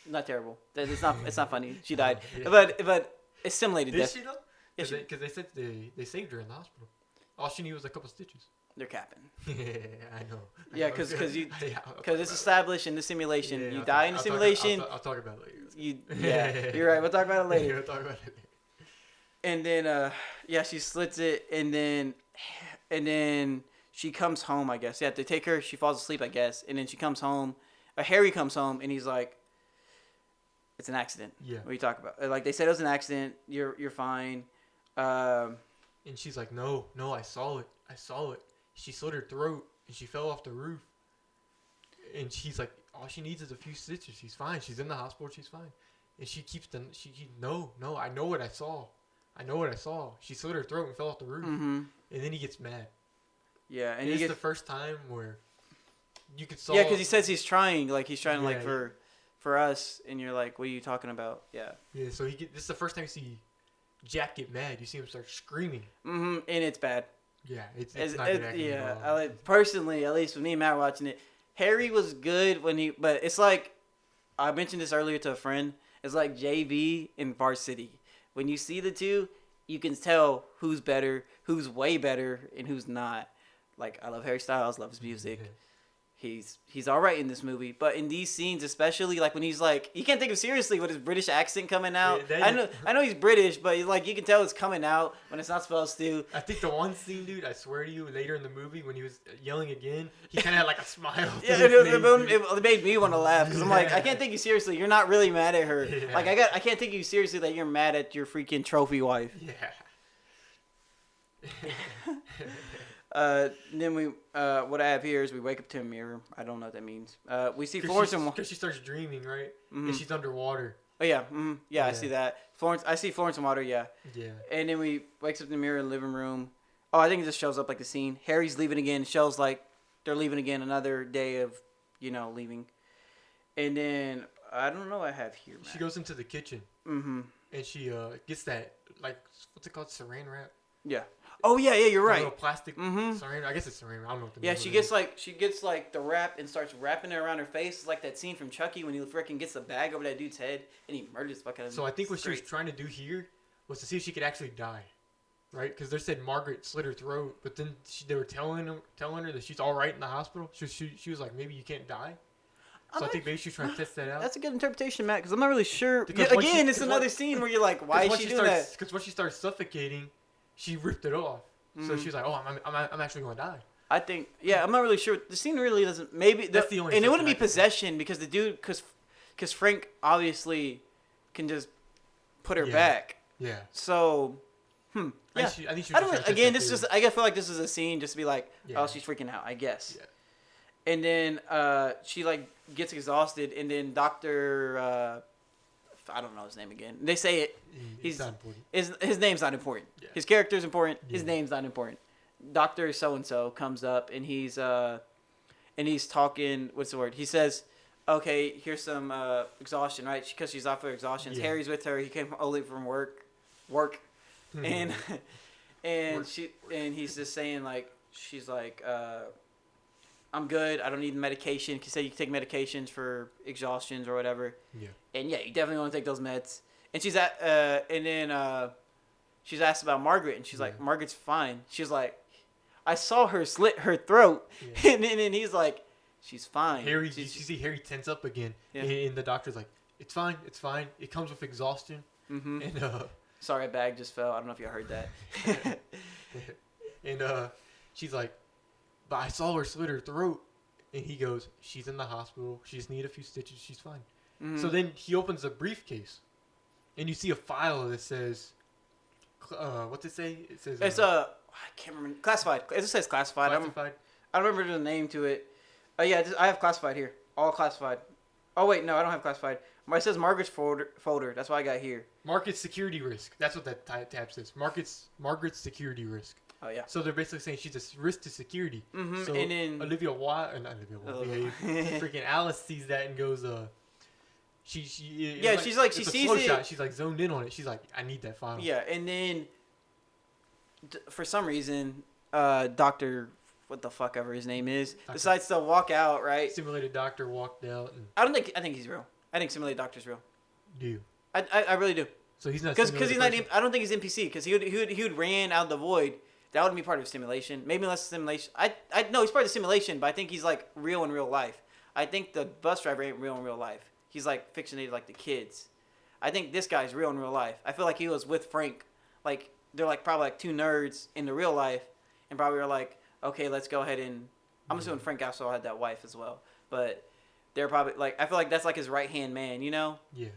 Not terrible. It's not funny. She died. But it's simulated death. Did she though? Because they said they saved her in the hospital. All she needed was a couple stitches. They're capping. Yeah, I know. Yeah, because it's established in the simulation. Yeah, you die in the simulation. I'll talk about it later. You're right. We'll talk about it later. We'll talk about it later. And then she slits it, and then she comes home. I guess they take her. She falls asleep. I guess, and then she comes home. Harry comes home and he's like, it's an accident. Yeah. What are you talking about? Like, they said it was an accident. You're fine. And she's like, no, I saw it. She slit her throat and she fell off the roof. And she's like, all she needs is a few stitches. She's fine. She's in the hospital. She's fine. And no, I know what I saw. She slit her throat and fell off the roof. Mm-hmm. And then he gets mad. Yeah, and it's the first time where you could saw. Yeah, because he says he's trying, for us, and you're like, what are you talking about? Yeah. Yeah, so this is the first time you see Jack get mad. You see him start screaming. Mm-hmm, and it's bad. Yeah, it's not good acting at all. Personally, at least with me and Matt watching it, Harry was good but it's like, I mentioned this earlier to a friend, it's like JV and Varsity. When you see the two, you can tell who's better, who's way better, and who's not. Like, I love Harry Styles, love his music. Yeah. He's all right in this movie, but in these scenes, especially like when he's like, you can't take him seriously with his British accent coming out. Yeah, I know he's British, but like you can tell it's coming out when it's not supposed to. I think the one scene, dude, I swear to you, later in the movie when he was yelling again, he kind of had like a smile. Yeah, it made me want to laugh because I'm like, I can't take you seriously. You're not really mad at her. Yeah. Like I can't take you seriously that you're mad at your freaking trophy wife. Yeah. Then what I have here is we wake up to a mirror. I don't know what that means. We see Florence because she starts dreaming, right? Mm-hmm. And she's underwater. Oh yeah, mm-hmm. Yeah, I see that. I see Florence in water. Yeah. Yeah. And then we wakes up in the mirror in the living room. Oh, I think it just shows up like the scene. Harry's leaving again. Shows like they're leaving again. Another day of, leaving. And then I don't know what I have here. Matt. She goes into the kitchen. Mm-hmm. And she gets that what's it called, saran wrap. Yeah. Oh yeah, you're right. Little plastic saran. I guess it's saran. I don't know what the Yeah, name she of gets it like the wrap and starts wrapping it around her face. It's like that scene from Chucky when he freaking gets the bag over that dude's head and he murders the fuck out of him. So I think what she was trying to do here was to see if she could actually die, right? Because they said Margaret slit her throat, but then they were telling her that she's all right in the hospital. She was like, maybe you can't die. So I think maybe she's trying to test that out. That's a good interpretation, Matt, because I'm not really sure. Again, it's another scene where you're like, why is she doing that? Because when she starts suffocating, she ripped it off. So she's like, oh, I'm actually going to die. I think, I'm not really sure. The scene really doesn't, maybe. That's the only and it wouldn't be possession because the dude, because Frank obviously can just put her back. Yeah. So, yeah. I think she was again, this is just, I feel like this is a scene just to be like, oh, she's freaking out, I guess. Yeah. And then she like gets exhausted, and then Dr. I don't know his name again. They say it. He's not important. His name's not important. Yeah. His character's important. His name's not important. Dr. So-and-so comes up, and he's talking, what's the word? He says, okay, here's some exhaustion, right? Because she's off her exhaustion. Yeah. Harry's with her. He came only from work. And he's just saying, like, she's like, I'm good. I don't need medication. He said you can take medications for exhaustions or whatever. Yeah. And yeah, you definitely want to take those meds. And she's she's asked about Margaret, and she's like, Margaret's fine. She's like, I saw her slit her throat, and then he's like, she's fine. You see Harry tense up again, and the doctor's like, it's fine. It comes with exhaustion. Mm-hmm. And sorry, a bag just fell. I don't know if you heard that. And she's like, but I saw her slit her throat. And he goes, she's in the hospital. She just needs a few stitches. She's fine. Mm-hmm. So then he opens a briefcase. And you see a file that says, what's it say? It says... It's I can't remember. Classified. It just says classified. Classified? I don't remember the name to it. Yeah, I have classified here. All classified. Oh, wait, no, I don't have classified. It says Margaret's folder. That's what I got here. Margaret's security risk. That's what that tab says. Margaret's security risk. Oh, yeah. So they're basically saying she's a risk to security. Mm-hmm. So and then... freaking Alice sees that and goes, she sees it. She's like zoned in on it. She's like, I need that file. Yeah, and then for some reason, Dr. what the fuck ever his name is, decides to walk out, right? Simulated doctor walked out. And... I think he's real. I think simulated doctor's real. Do you? I really do. So he's not because he's not. I don't think he's NPC because he would ran out of the void. That wouldn't be part of a simulation. Maybe less simulation. I know he's part of the simulation, but I think he's like real in real life. I think the bus driver ain't real in real life. He's like fictionated like the kids. I think this guy's real in real life. I feel like he was with Frank. Like they're like probably like two nerds in the real life, and probably were like, okay, let's go ahead and I'm assuming Frank also had that wife as well, but they're probably like, I feel like that's like his right hand man, you know. Yeah.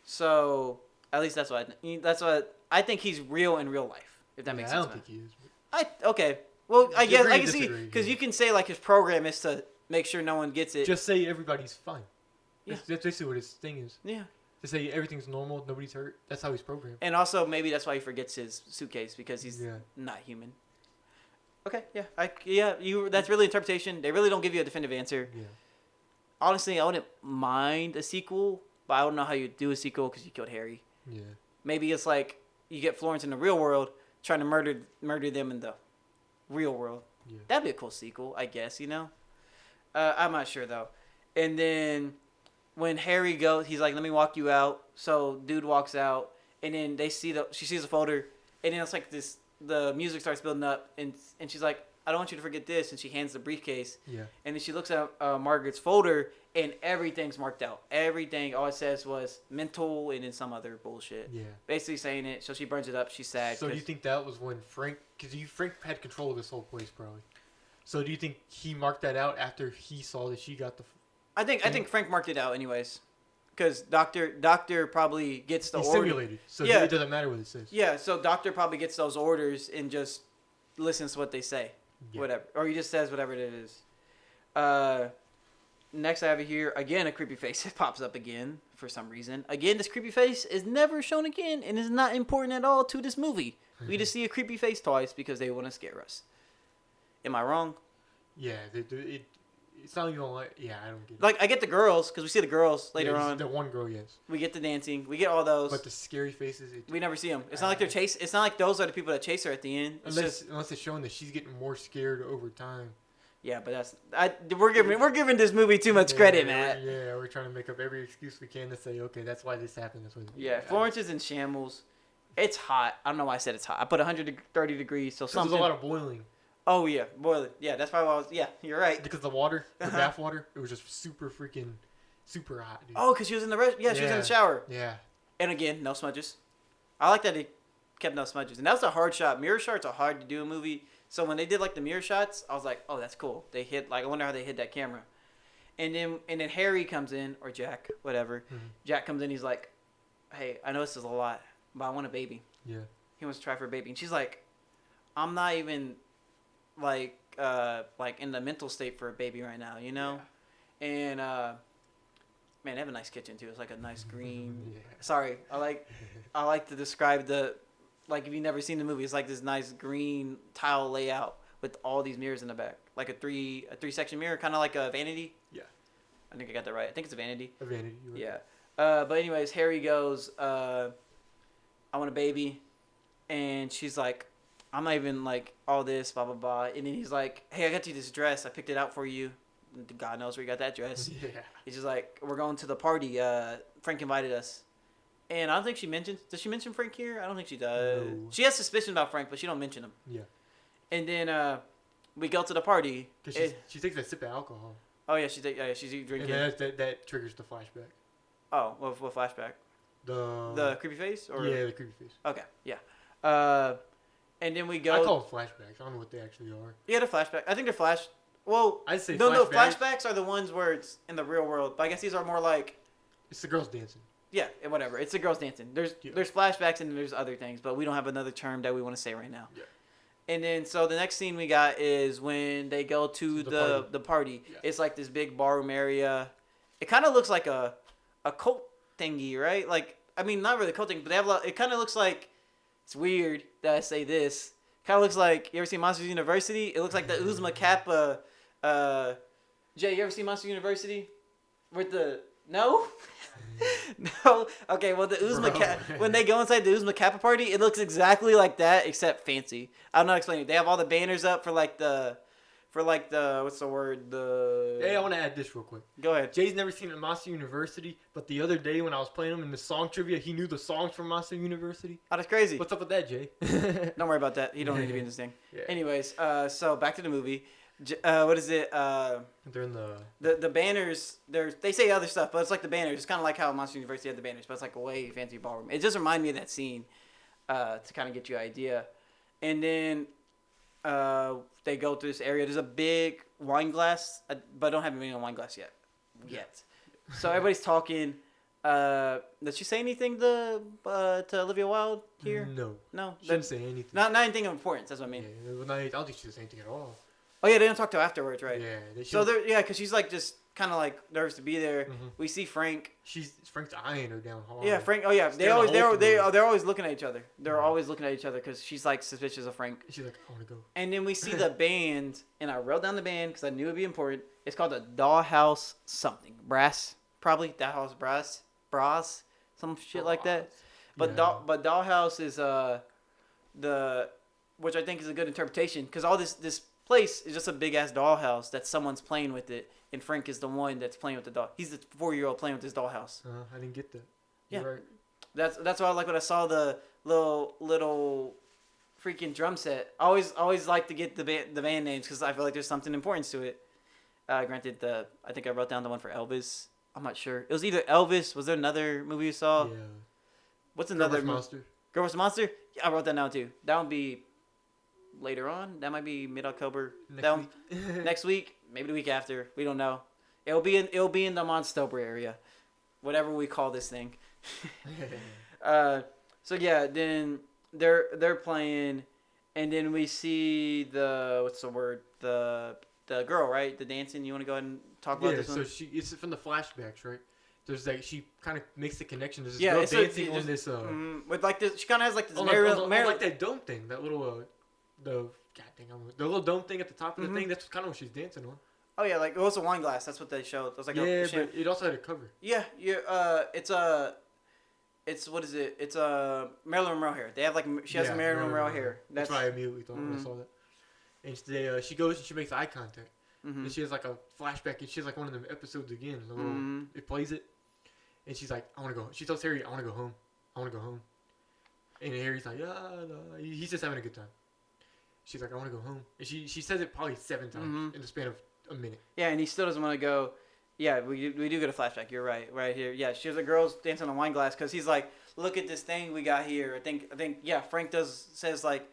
So at least that's what I think he's real in real life. If that makes sense. I don't think he is. Okay. Well, I guess I can see Disagree, because yeah. you can say like his program is to make sure no one gets it. Just say everybody's fine. Yeah. That's basically what his thing is. Yeah. To say everything's normal, nobody's hurt. That's how he's programmed. And also maybe that's why he forgets his suitcase because he's not human. Okay. Yeah. That's really interpretation. They really don't give you a definitive answer. Yeah. Honestly, I wouldn't mind a sequel, but I don't know how you do a sequel because you killed Harry. Yeah. Maybe it's like you get Florence in the real world trying to murder them in the real world. Yeah. That'd be a cool sequel, I guess, you know? I'm not sure, though. And then when Harry goes, he's like, let me walk you out. So dude walks out, and then she sees the folder, and then it's like this, the music starts building up, and she's like, I don't want you to forget this, and she hands the briefcase. Yeah. And then she looks at Margaret's folder, and everything's marked out. Everything, all it says was mental and then some other bullshit. Yeah. Basically saying it, so she burns it up. She's sad. So do you think that was when Frank, because Frank had control of this whole place probably. So do you think he marked that out after he saw that she got the? I think Frank marked it out anyways, because Doctor probably gets the order. Simulated, so Yeah. it doesn't matter what it says. Yeah, so Doctor probably gets those orders and just listens to what they say, whatever, or he just says whatever it is. Next I have it here again, a creepy face. It pops up again for some reason. Again, this creepy face is never shown again and is not important at all to this movie. We just see a creepy face twice because they want to scare us. Am I wrong? Yeah, it's not even like, yeah, I don't get it. Like, I get the girls, because we see the girls later on. The one girl, yes. We get the dancing. We get all those. But the scary faces... We never see them. It's not like they're chase. It's not like those are the people that chase her at the end. Unless it's showing that she's getting more scared over time. Yeah, but we're giving this movie too much credit, man. Yeah, we're trying to make up every excuse we can to say, okay, that's why this happened. Yeah, Florence is in shambles. It's hot. I don't know why I said it's hot. I put 130 degrees, so something. There's a lot of boiling. Oh, yeah, boiling. Yeah, that's probably why I was... Yeah, you're right. Because the water, the bath water, it was just super hot, dude. Oh, because she was in the... she was in the shower. Yeah. And again, no smudges. I like that they kept no smudges. And that was a hard shot. Mirror shots are hard to do in a movie. So when they did, like, the mirror shots, I was like, oh, that's cool. They hit... Like, I wonder how they hit that camera. And then Harry comes in, or Jack, whatever. Mm-hmm. Jack comes in, he's like, hey, I know this is a lot, but I want a baby. Yeah. He wants to try for a baby. And she's like, I'm not even... like in the mental state for a baby right now, you know? Yeah. And man, they have a nice kitchen too. It's like a nice green. Yeah. Sorry, I like to describe the, like, if you've never seen the movie, it's like this nice green tile layout with all these mirrors in the back, like a three section mirror, kind of like a vanity. Yeah. I think I got that right. I think it's a vanity. A vanity. Right. Yeah. But anyways, Harry goes, I want a baby, and she's like, I'm not even like all this, blah, blah, blah. And then he's like, hey, I got you this dress. I picked it out for you. God knows where you got that dress. Yeah. He's just like, we're going to the party. Frank invited us. And I don't think does she mention Frank here? I don't think she does. No. She has suspicion about Frank, but she don't mention him. Yeah. And then we go to the party. Because she takes a sip of alcohol. Oh, yeah, she's drinking. And that triggers the flashback. Oh, what flashback? The creepy face? Or? Yeah, the creepy face. Okay, yeah. And then we go... I call them flashbacks. I don't know what they actually are. Yeah, they're flashbacks. I think they're flash... Well, I'd say no, flashbacks are the ones where it's in the real world. But I guess these are more like... It's the girls dancing. Yeah, whatever. It's the girls dancing. There's flashbacks and there's other things, but we don't have another term that we want to say right now. Yeah. And then, so the next scene we got is when they go to the party. Yeah. It's like this big ballroom area. It kind of looks like a cult thingy, right? Like, I mean, not really a cult thing, but they have it kind of looks like... It's weird that I say this. Kind of looks like, you ever seen Monsters University? It looks like the Uzma Kappa. Jay, you ever seen Monsters University? With the... No? No? Okay, well, the Uzma Kappa... When they go inside the Uzma Kappa party, it looks exactly like that, except fancy. I'm not explaining it. They have all the banners up for the... what's the word? Hey, I want to add this real quick. Go ahead. Jay's never seen Monster University, but the other day when I was playing him in the song trivia, he knew the songs from Monster University. Oh, that's crazy. What's up with that, Jay? Don't worry about that. You don't need to be in this thing. Yeah. Anyways, so back to the movie. What is it? They're in the banners. They say other stuff, but it's like the banners. It's kind of like how Monster University had the banners, but it's like a way fancy ballroom. It just reminded me of that scene to kind of get you an idea. And then they go through this area. There's a big wine glass, but I don't have any wine glass yet. yet. So everybody's talking. Did she say anything to Olivia Wilde here? No. She didn't say anything. Not anything of importance. That's what I mean. Yeah, I don't think she said anything at all. Oh yeah, they don't talk to her afterwards, right? Yeah. So because she's like just kind of like nervous to be there. Mm-hmm. We see Frank. Frank's eyeing her down hard. Yeah, Frank. Oh yeah, they're always looking at each other. They're always looking at each other because she's like suspicious of Frank. She's like, I want to go. And then we see the band, and I wrote down the band because I knew it'd be important. It's called the Dollhouse something brass, probably Dollhouse brass, some shit like that. But Dollhouse is which I think is a good interpretation because all this place is just a big ass dollhouse that someone's playing with it, and Frank is the one that's playing with the doll. He's the 4-year-old playing with his dollhouse. I didn't get that. Yeah, right. That's why I like when I saw the little freaking drum set. I always like to get the band names because I feel like there's something important to it. Granted, I think I wrote down the one for Elvis. I'm not sure. It was either Elvis. Was there another movie you saw? Yeah. What's another Girl vs. Monster? Girl vs. Monster? Yeah, I wrote that down too. That would be later on. That might be mid-October. Next week, maybe the week after. We don't know. It'll be in the Monstober area, whatever we call this thing. So yeah, then they're playing, and then we see the girl, right? The dancing. You want to go ahead and talk about this one? Yeah, so it's from the flashbacks, right? There's like she kind of makes the connection. There's this girl dancing on this with like this. She kind of has like this like that dome thing, that little the little dome thing at the top of the thing. That's kind of what she's dancing on. Oh yeah, like it was a wine glass. That's what they showed. It was like but it also had a cover. Yeah. It's what is it? It's Marilyn Monroe hair. They have like she has Marilyn Monroe hair. That's why I immediately thought when I saw that. And she goes and she makes eye contact. And she has like a flashback, and she has like one of them episodes again. It plays it, and she's like, "I want to go." She tells Harry, "I want to go home. I want to go home." And Harry's like, he's just having a good time. She's like, "I want to go home," and she says it probably 7 times in the span of a minute. Yeah, and he still doesn't want to go. Yeah, we do get a flashback. You're right here. Yeah, she has a girl's dancing on a wine glass because he's like, "Look at this thing we got here." I think yeah. Frank says like.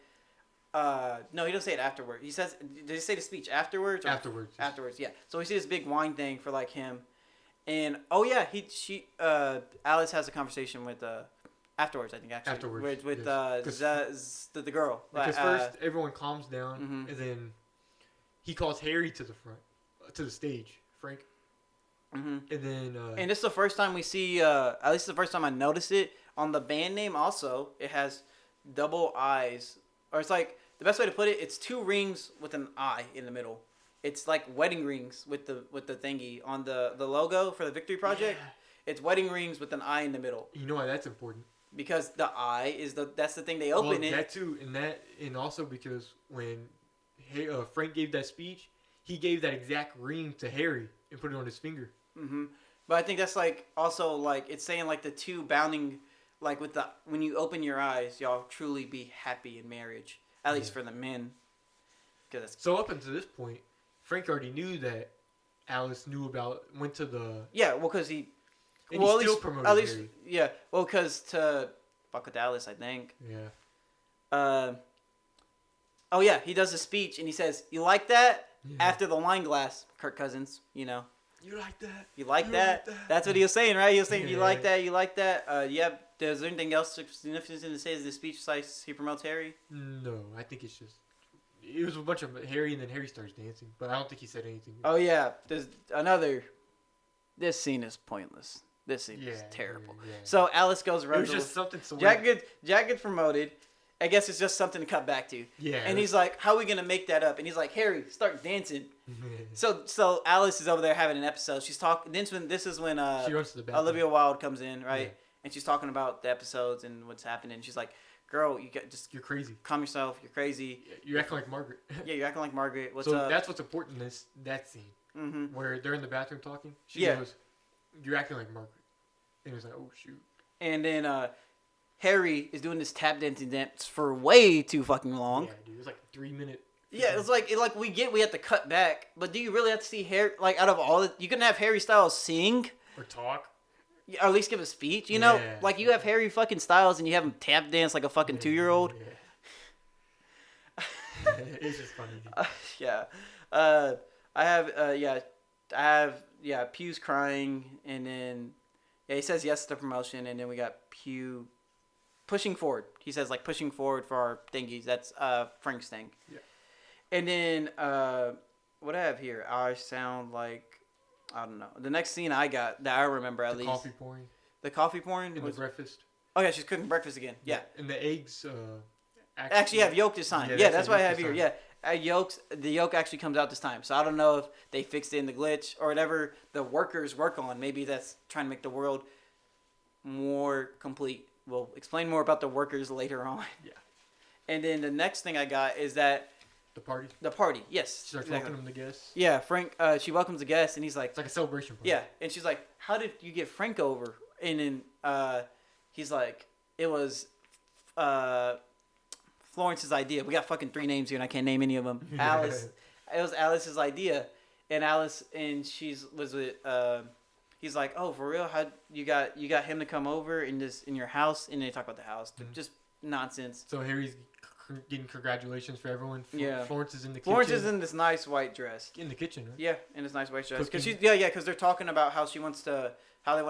No, he doesn't say it afterward. He says, did he say the speech afterwards? Afterwards, yeah. So we see this big wine thing for like him, and Alice has a conversation with afterwards. I think actually with the girl. Because first everyone calms down, and then he calls Harry to the front, to the stage, Frank. And then and this is the first time we see. At least the first time I noticed it on the band name. Also, it has double eyes, or it's like. The best way to put it, it's 2 rings with an eye in the middle. It's like wedding rings with the thingy on the logo for the Victory Project. Yeah. It's wedding rings with an eye in the middle. You know why that's important? Because the eye that's the thing they open it. That too, and also because when Frank gave that speech, he gave that exact ring to Harry and put it on his finger. But I think that's like also like it's saying like the 2 bounding, like with when you open your eyes, y'all truly be happy in marriage. At least for the men. So up until this point, Frank already knew that Alice went to the... Yeah, well, because he... And he still promoted Harry. Yeah, well, because to fuck with Alice, I think. Yeah. Oh, yeah, he does a speech, and he says, "You like that?" Yeah. After the wine glass, Kirk Cousins, you know. You like that? You like that? That's what he was saying, right? He was saying, "You like that? You like that?" Yeah. Is there anything else significant to say as the speech besides he promotes Harry? No, I think it was a bunch of Harry, and then Harry starts dancing, but I don't think he said anything. Oh yeah, there's another. This scene is pointless. This scene is terrible. Yeah. So Alice goes around. It was just something. Jack gets promoted. I guess it's just something to cut back to. Yeah. And he's like, "How are we gonna make that up?" And he's like, "Harry, start dancing." So Alice is over there having an episode. She's talking. This is when she runs to the bathroom. Olivia Wilde comes in, right? Yeah. And she's talking about the episodes and what's happening. She's like, "Girl, you're crazy. Calm yourself. You're crazy. You're acting like Margaret." Yeah, you're acting like Margaret. What's up? So that's what's important in that scene where they're in the bathroom talking. She goes, "You're acting like Margaret," and he was like, "Oh shoot." And then Harry is doing this tap dancing dance for way too fucking long. Yeah, dude, it was like 3 minutes. Yeah, it's like we have to cut back, but do you really have to see Harry? Like out of all you can have Harry Styles sing or talk. Or at least give a speech, you know? Yeah. Like, you have Harry fucking Styles and you have him tap dance like a fucking 2-year-old. Yeah. It's just funny. Yeah. I have, PUGH's crying, and then he says yes to the promotion, and then we got PUGH pushing forward. He says like pushing forward for our thingies. That's Frank's thing. Yeah. And then what I have here, I sound like I don't know. The next scene I got that I remember at least. Coffee pouring. The coffee pouring. In the breakfast. Oh yeah, she's cooking breakfast again. Yeah. And the eggs. Actually, have yolk this time. Yeah, that's what I have here. Yeah. The yolk actually comes out this time. So I don't know if they fixed it in the glitch or whatever the workers work on. Maybe that's trying to make the world more complete. We'll explain more about the workers later on. Yeah. And then the next thing I got is that the party. The party, yes. She starts welcoming the guests. Yeah, Frank. She welcomes the guests, and he's like, it's like a celebration party. Yeah, and she's like, "How did you get Frank over?" And then he's like, "It was Florence's idea." We got fucking 3 names here, and I can't name any of them. Alice. It was Alice's idea, and Alice and he's like, "Oh, for real? How you got him to come over in your house?" And they talk about the house, just nonsense. So Harry's getting congratulations for everyone. Florence is in the kitchen. Florence is in this nice white dress. In the kitchen, right? Yeah, in this nice white dress. Because they're talking about how they want to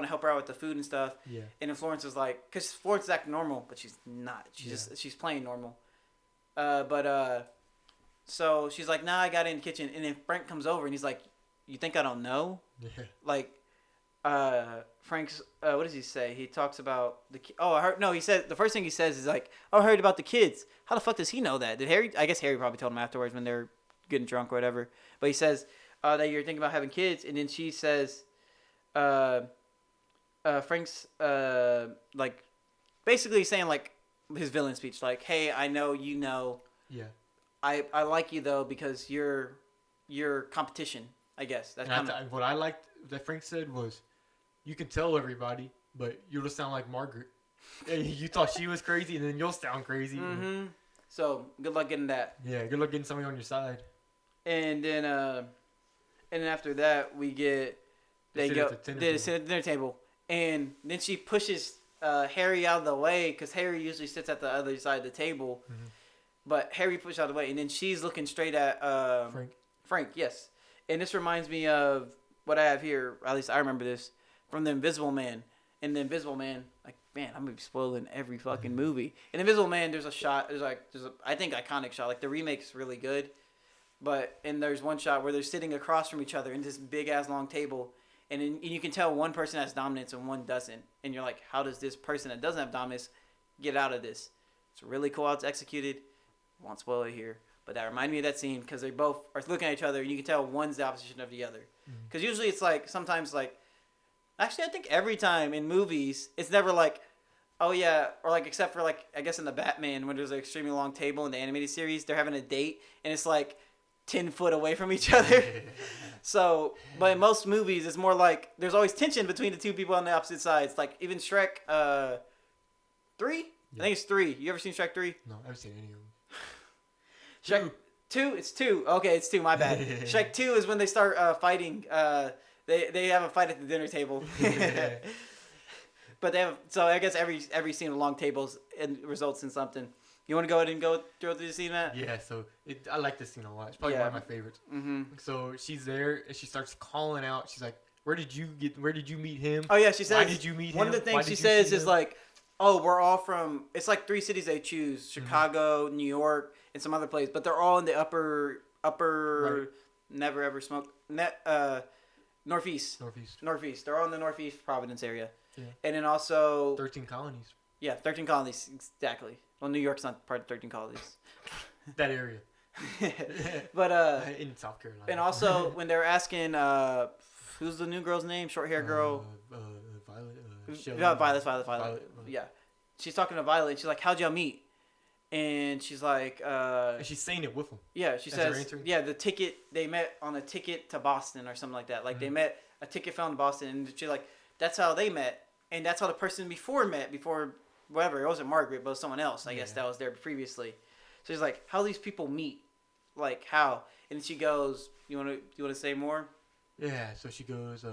help her out with the food and stuff. Yeah. And then Florence is like, because Florence is acting normal, but she's not. She's playing normal. So she's like, "Nah, I got in the kitchen." And then Frank comes over and he's like, "You think I don't know?" Yeah. Like, Frank's what does he say? He talks about I heard. No, he said the first thing he says is like, "Oh, I heard about the kids." How the fuck does he know that? Did Harry? I guess Harry probably told him afterwards when they're getting drunk or whatever. But he says that you're thinking about having kids, and then she says, Frank's like basically saying like his villain speech, like, "Hey, I know you know. Yeah. I like you though because you're competition." I guess that's what I liked that Frank said was, "You can tell everybody, but you'll just sound like Margaret. You thought she was crazy, and then you'll sound crazy." Mm-hmm. So good luck getting that. Yeah, good luck getting somebody on your side. And then after that we get they sit at the dinner table, and then she pushes Harry out of the way because Harry usually sits at the other side of the table, but Harry pushes out of the way, and then she's looking straight at Frank, yes. And this reminds me of what I have here. At least I remember this from The Invisible Man. In The Invisible Man, like, man, I'm gonna be spoiling every fucking movie. In The Invisible Man, there's a shot. There's a I think iconic shot. Like the remake's really good, and there's one shot where they're sitting across from each other in this big ass long table, and you can tell one person has dominance and one doesn't. And you're like, how does this person that doesn't have dominance get out of this? It's really cool how it's executed. Won't spoil it here. But that reminded me of that scene because they both are looking at each other and you can tell one's the opposition of the other. Because usually it's like, sometimes like, actually I think every time in movies, it's never like, oh yeah, or like except for like, I guess in the Batman when there's an extremely long table in the animated series, they're having a date and it's like 10 foot away from each other. So, but in most movies, it's more like there's always tension between the two people on the opposite sides. Like even Shrek 3? Yeah. I think it's 3. You ever seen Shrek 3? No, I haven't seen any of them. Shrek 2? It's 2. Okay, it's 2. My bad. Shrek 2 is when they start fighting. They have a fight at the dinner table. But they have, so I guess every scene of long tables results in something. You want to go ahead and go through the scene, Matt? Yeah. So I like this scene a lot. It's probably one of my favorites. Mm-hmm. So she's there and she starts calling out. She's like, Where did you meet him? Oh yeah, she says. Why did you meet him? One of the things she says is like, oh, we're all from. It's like 3 cities they choose: Chicago, New York, and some other place. But they're all in the upper. Right. Never ever smoke. Northeast. They're all in the Northeast Providence area. Yeah. And then also 13 colonies. Yeah, 13 colonies exactly. Well, New York's not part of 13 colonies. That area. But in South Carolina. And also when they're asking who's the new girl's name? Short hair girl. Violet. Yeah. She's talking to Violet and she's like, "How'd y'all meet?" And she's like and she's saying it with him. Yeah, she says the ticket they met on a ticket to Boston or something like that. Like they met a ticket found in Boston and she's like, that's how they met. And that's how the person before whatever, it wasn't Margaret, but it was someone else, I guess, that was there previously. So he's like, how these people meet? Like how? And she goes, you wanna say more? Yeah, so she goes,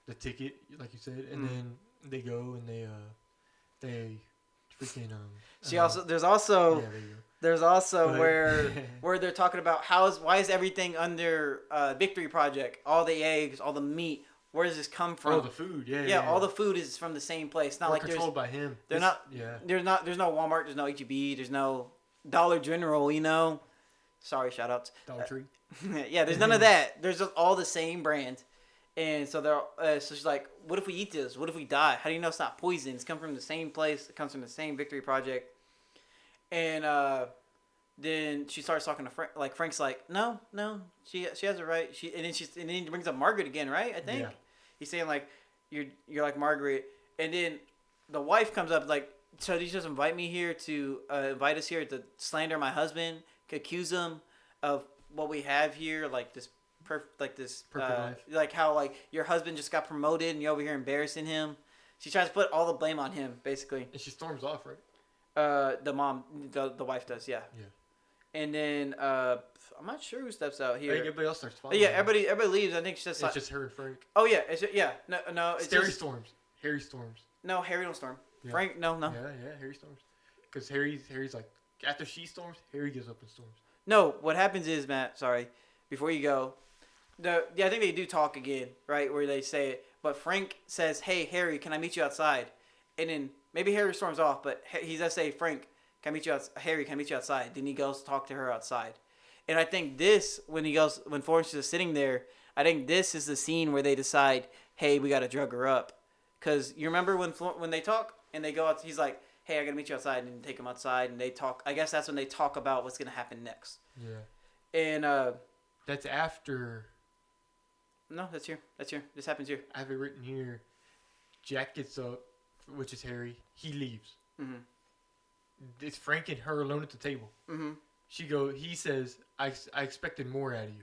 the ticket, like you said, and then they go and they freaking There's also yeah, there you go. There's also But- where they're talking about why is everything under Victory Project? All the eggs, all the meat. Where does this come from? Oh, the food, yeah. Yeah, all the food is from the same place. It's not We're like controlled by him. they're It's- not. Yeah. There's no Walmart. There's no HEB. There's no Dollar General. You know. Sorry, shout outs. Dollar Tree. Yeah, there's none of that. There's just all the same brand. And so so she's like, what if we eat this? What if we die? How do you know it's not poison? It's come from the same place. It comes from the same Victory Project. And then she starts talking to Frank. Like Frank's like, no, she has it right. And then he brings up Margaret again, right? I think he's saying like, you're like Margaret. And then the wife comes up like, so did you just invite us here to slander my husband, accuse him of what we have here, like this. Perfect life. Like how like your husband just got promoted and you're over here embarrassing him. She tries to put all the blame on him, basically. And she storms off, right? The mom, the wife does, yeah. Yeah. And then I'm not sure who steps out here. Like, everybody else starts following. Yeah, everybody leaves. I think it's just her and Frank. Oh yeah, no. It's Harry storms. Harry storms. No, Harry don't storm. Yeah. Frank, no. Yeah, Harry storms. Because Harry's like after she storms, Harry gives up and storms. No, what happens is, Matt. Sorry, before you go. I think they do talk again, right? Where they say it. But Frank says, hey, Harry, can I meet you outside? And then maybe Harry storms off, but he does say, Frank, Harry, can I meet you outside? Then he goes to talk to her outside. And I think when Florence is sitting there, I think this is the scene where they decide, hey, we got to drug her up. Because you remember when they talk and they go out, he's like, hey, I got to meet you outside. And take him outside and they talk. I guess that's when they talk about what's going to happen next. Yeah. And that's after... No, that's here. This happens here. I have it written here. Jack gets up, which is Harry. He leaves. Mm-hmm. It's Frank and her alone at the table. Mm-hmm. He says, I expected more out of you.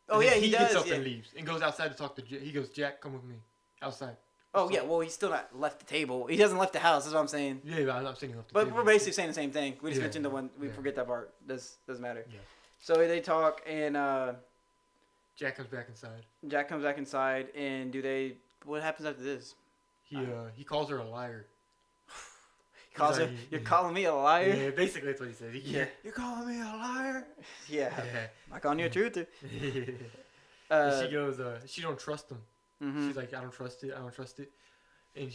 Oh, And yeah, then he gets does, up and leaves and goes outside to talk to Jack. He goes, Jack, come with me. Outside. Oh, yeah, well, he's still not left the table. He hasn't left the house, that's what I'm saying. Yeah, but I'm not saying he left the But table. we're basically saying the same thing. We just Yeah, mentioned the one. We yeah. forget that part. Doesn't matter. Yeah. So they talk, and Jack comes back inside. Jack comes back inside, and what happens after this? He calls her a liar. He calls her, you're calling me a liar? Yeah, basically that's what he says. Yeah. You're calling me a liar? Yeah. Yeah. Not calling you a truther. She goes, she don't trust him. Mm-hmm. She's like, I don't trust it. And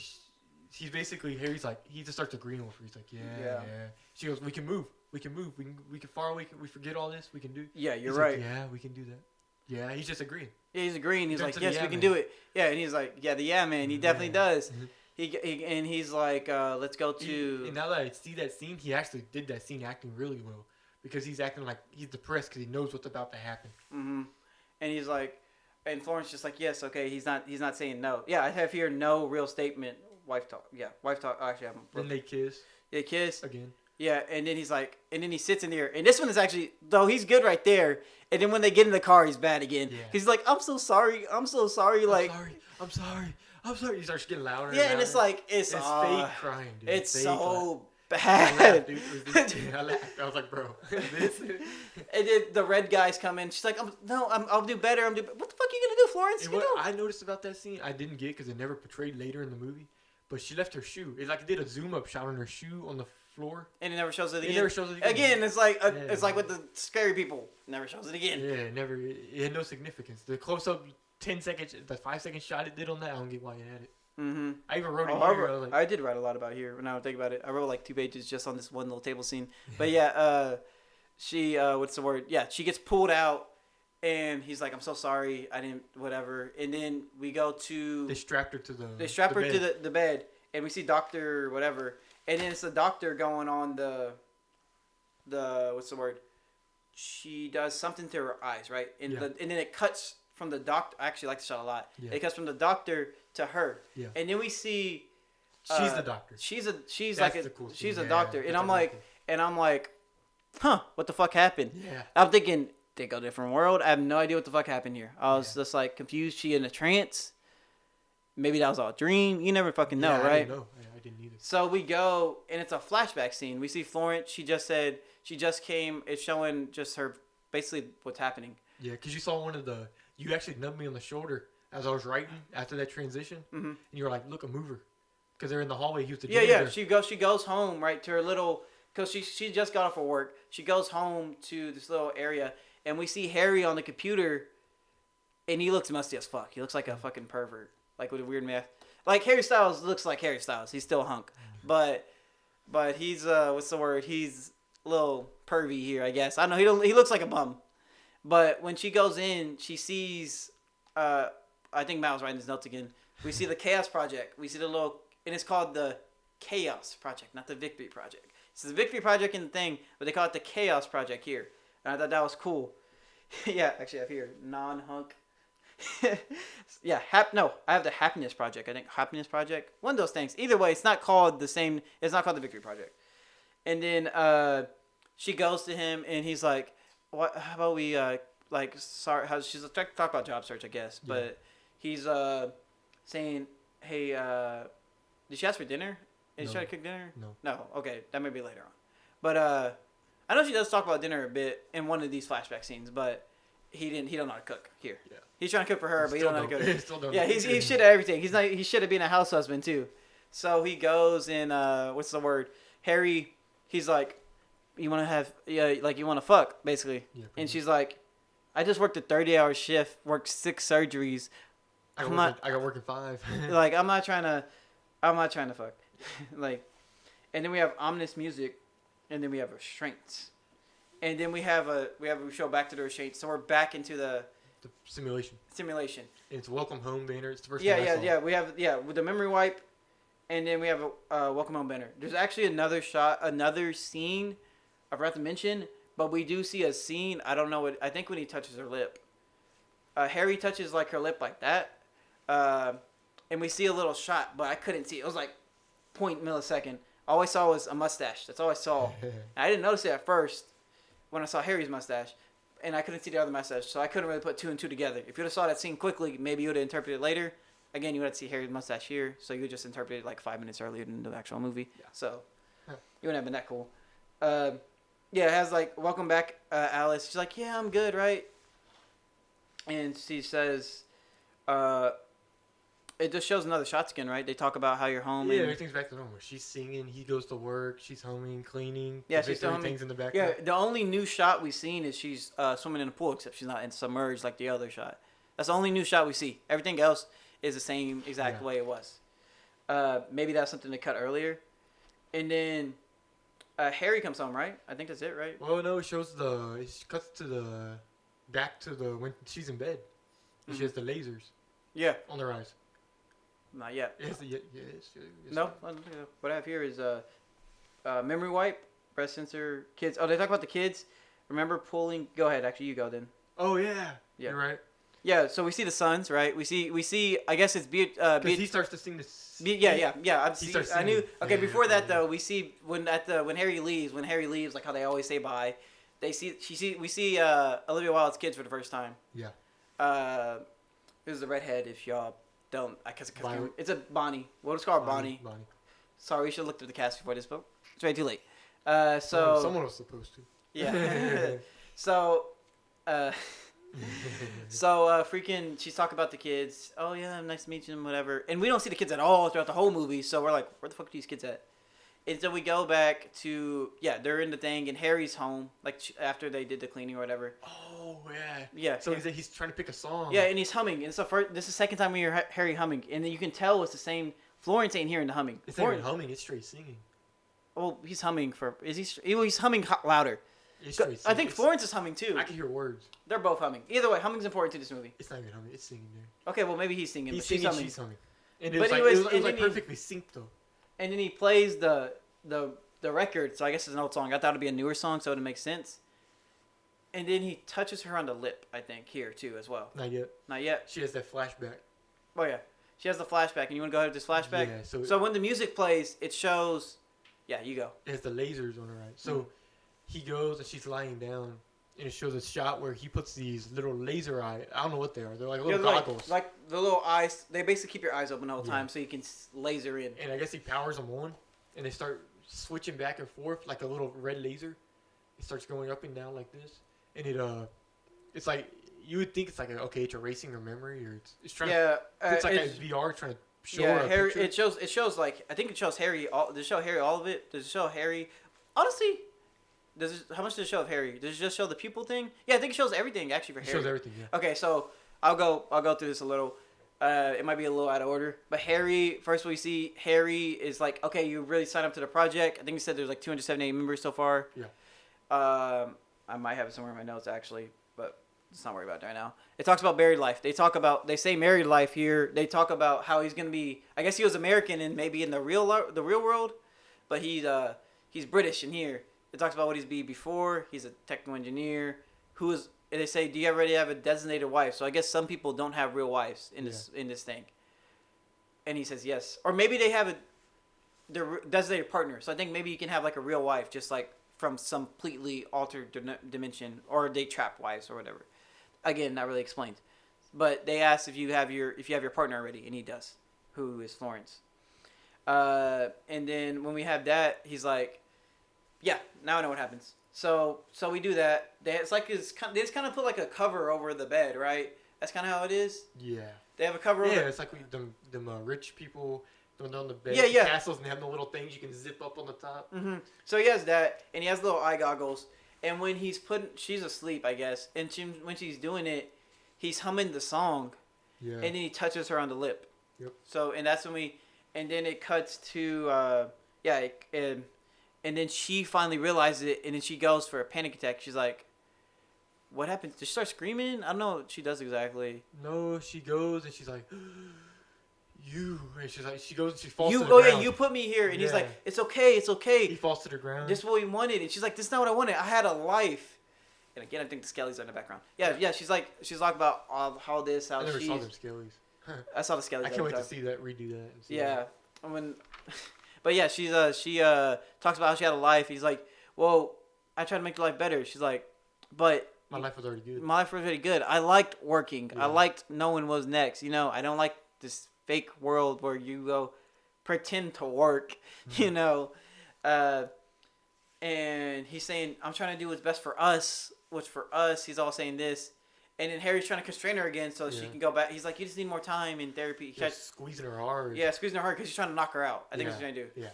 he's basically, Harry's like, he just starts agreeing with her. He's like, yeah. She goes, we can move. We can far away. We forget all this. We can do. Yeah, you're He's right. Like, yeah, we can do that. Yeah, he's just agreeing. Yeah, he's agreeing. He's like, Turns to yes, the we yeah can man. do it. Yeah, and he's like, yeah, the yeah man. He definitely does. Mhm. And he's like, let's go to. And now that I see that scene, he actually did that scene acting really well because he's acting like he's depressed because he knows what's about to happen. Mm-hmm. And he's like, and Florence just like, yes, okay. He's not saying no. Yeah, I have here no real statement. Wife talk. Yeah, wife talk. Actually, Then they kiss. They kiss Again. Yeah, and then he's like, and then he sits in there, and this one is actually, though he's good right there, and then when they get in the car, he's bad again. Yeah. He's like, I'm so sorry, like, I'm sorry. He starts getting louder. yeah, and it's like, it's fake crying, dude. it's fake so I bad. laughed, dude. I laughed. I was like, bro. This. And then the red guys come in. She's like, I'll do better. What the fuck are you gonna do, Florence? And You what know? I noticed about that scene, I didn't get because it never portrayed later in the movie, but she left her shoe. It did a zoom up shot on her shoe on the floor. And it never shows it again. It never shows it again. Again, it's like Yeah. it's like with the scary people. Never shows it again. Yeah, never. It had no significance. The close up 10 seconds, the 5-second shot it did on that, I don't get why it had it. Mm-hmm. I even wrote it Oh, here. I was like, I did write a lot about here. When I think about it, I wrote like 2 pages just on this one little table scene. But yeah, she what's the word? Yeah, she gets pulled out, and he's like, "I'm so sorry, I didn't whattever." And then we go to they strapped her to the. they strap her bed. to the bed, and we see Doctor whatever, and then it's the doctor going on the what's the word? She does something to her eyes, right? And Yeah. and then it cuts from the doctor. I actually like the shot a lot. Yeah. It cuts from the doctor to her. Yeah. And then we see She's the doctor. she's That's like the cool she's scene. a Yeah, doctor, and that's I'm really like, cool. huh, what the fuck happened? Yeah. I'm thinking they go different world. I have no idea what the fuck happened here. I was Yeah. just like confused. She in a trance. Maybe that was all a dream. You never fucking know, Yeah, right? I didn't know. I didn't either. So we go, and it's a flashback scene. We see Florence. She just said she just came. It's showing just her basically what's happening. Yeah, because you saw one of the. You actually nubbed me on the shoulder as I was writing after that transition, Mm-hmm. and you were like, "Look, a mover." Because they're in the hallway. He was the Yeah, janitor. yeah. She goes home right to her little, cause she just got off of work. She goes home to this little area, and we see Harry on the computer, and he looks musty as fuck. He looks like a fucking pervert, like with a weird mask. Like Harry Styles looks like Harry Styles. He's still a hunk, but he's what's the word? He's a little pervy here, I guess. I don't know. He looks like a bum. But when she goes in, she sees. I think Matt was writing his notes again. We see the Chaos Project. We see the little, and it's called the Chaos Project, not the Victory Project. It's the Victory Project in the thing, but they call it the Chaos Project here. And I thought that was cool. Yeah, actually I have here non-hunk. Yeah, I have the Happiness Project. I think Happiness Project, one of those things. Either way, it's not called the same. It's not called the Victory Project. And then she goes to him, and he's like, "What? How about we sorry?" How she's talk about job search, I guess. Yeah. But he's saying, "Hey, did she ask for dinner? Is she trying to cook dinner? No. Okay, that may be later on. But I know she does talk about dinner a bit in one of these flashback scenes, but he don't know how to cook here. Yeah. He's trying to cook for her, but he don't know how to cook. Yeah, he's shit at everything. He's shit at being a house husband too. So he goes and what's the word? Harry, he's like, you want to have you want to fuck basically, and she's like, I just worked a 30-hour shift, worked 6 surgeries. I got working 5. Like I'm not trying to fuck. Like, and then we have ominous music, and then we have restraints, and then we show back to the restraints. So we're back into the simulation. It's Welcome Home banner. It's the first. Yeah. We have with the memory wipe, and then we have a Welcome Home banner. There's actually another scene I forgot to mention, but we do see a scene. I don't know what. I think when he touches her lip, Harry touches like her lip like that, and we see a little shot, but I couldn't see. It was like 0.millisecond. All I saw was a mustache. That's all I saw. I didn't notice it at first when I saw Harry's mustache, and I couldn't see the other mustache, so I couldn't really put 2 and 2 together. If you would have saw that scene quickly, maybe you would have interpreted it later. Again, you would have to see Harry's mustache here, so you would just interpret it like 5 minutes earlier than the actual movie. Yeah. So you wouldn't have been that cool. Yeah, it has like, welcome back, Alice. She's like, yeah, I'm good, right? And she says, it just shows another shot skin, right? They talk about how you're home. Yeah, everything's back to normal. She's singing. He goes to work. She's humming, cleaning. Yeah, she's doing things in the background. Yeah, the only new shot we've seen is she's swimming in a pool, except she's not submerged like the other shot. That's the only new shot we see. Everything else is the same exact way it was. Maybe that's something to cut earlier. And then Harry comes home, right? I think that's it, right? Well, no, it cuts to when she's in bed. Mm-hmm. She has the lasers. Yeah. On her eyes. Not yet. Yes. No. What I have here is memory wipe, breast sensor, kids. Oh, they talk about the kids. Remember pulling. Go ahead. Actually, you go then. Oh yeah. You're right. Yeah. So we see the sons, right? We see. I guess it's because he starts to sing this. Yeah. I knew. Okay. Before that though, we see when Harry leaves, like how they always say bye. We see Olivia Wilde's kids for the first time. Yeah. Who's the redhead? If y'all don't, it's a Bonnie. What was called Bonnie. Sorry, we should have looked at the cast before this, but it's way too late. Someone was supposed to. Yeah. Freaking, she's talking about the kids. Oh yeah, nice to meet you, whatever. And we don't see the kids at all throughout the whole movie, so we're like, where the fuck are these kids at? And so we go back to, they're in the thing, and Harry's home, like, after they did the cleaning or whatever. Oh, yeah. Yeah. So he's trying to pick a song. Yeah, and he's humming. And this is the second time we hear Harry humming. And then you can tell it's the same. Florence ain't hearing the humming. It's not even humming, it's straight singing. Well, he's humming he's humming louder. It's straight singing. I think Florence is humming, too. I can hear words. They're both humming. Either way, humming's important to this movie. It's not even humming, it's singing there. Okay, well, maybe he's singing, but she's humming. She's humming. And it was perfectly synced, though. And then he plays the record, so I guess it's an old song. I thought it'd be a newer song, so it'd make sense. And then he touches her on the lip, I think, here too as well. Not yet. She has that flashback. Oh yeah, she has the flashback, and you want to go ahead with this flashback? Yeah. So when the music plays, it shows. Yeah, you go. It has the lasers on her eyes. So he goes and she's lying down, and it shows a shot where he puts these little laser eyes. I don't know what they are. They're like little goggles. Like the little eyes. They basically keep your eyes open the whole time, so you can laser in. And I guess he powers them on, and they start switching back and forth like a little red laser. It starts going up and down like this, and it's like you would think it's like it's erasing her memory, or it's trying. Yeah, it's like a VR trying to show Yeah, her a Harry. picture? It shows like I think it shows Harry. Does it show Harry all of it? Does it show Harry? Honestly, how much does it show of Harry? Does it just show the pupil thing? Yeah, I think it shows everything actually for It Harry. shows everything. Yeah. Okay, so I'll go through this a little. It might be a little out of order, but Harry. First, we see Harry is like, okay, you really signed up to the project. I think he said there's like 278 members so far. Yeah. I might have it somewhere in my notes actually, but let's not worry about it right now. It talks about married life. They say married life here. They talk about how he's gonna be. I guess he was American and maybe in the real world, but he's British in here. It talks about what he's be before. He's a technical engineer who is. They say, do you already have a designated wife? So I guess some people don't have real wives in this thing. And he says yes, or maybe they have their designated partner. So I think maybe you can have like a real wife, just like from some completely altered dimension, or they trap wives or whatever. Again, not really explained. But they ask if you have your partner already, and he does, who is Florence. And then when we have that, he's like, yeah, now I know what happens. So we do that. They just kind of put like a cover over the bed, right? That's kind of how it is. Yeah. They have a cover. Yeah, it's like them rich people going on the bed. Yeah. Castles, and they have the little things you can zip up on the top. Mm-hmm. So he has that, and he has little eye goggles. And when she's asleep, I guess. And when she's doing it, he's humming the song. Yeah. And then he touches her on the lip. Yep. So and that's when and then it cuts to and then she finally realizes it, and then she goes for a panic attack. She's like, what happened? Does she start screaming? I don't know what she does exactly. No, she goes and she's like, you. And she's like, she goes and she falls to the ground. ground. Yeah, you put me here. And he's like, it's okay. He falls to the ground. This is what we wanted. And she's like, this is not what I wanted. I had a life. And again, I think the Skellies are in the background. Yeah. She's like about how this, how I never she's. saw them Skellies. I saw the Skellies. I can't wait to see that, redo that. And see yeah. That. I mean, but yeah, she talks about how she had a life. He's like, well, I tried to make your life better. She's like, but my life was already good. My life was already good. I liked working. Yeah. I liked knowing what was next. I don't like this fake world where you go pretend to work. Mm-hmm. And he's saying, I'm trying to do what's best for us. What's for us. He's all saying this. And then Harry's trying to constrain her again so she can go back. He's like, you just need more time in therapy. Squeezing her hard. Yeah, squeezing her hard because he's trying to knock her out. I think that's what he's trying to do. Yeah.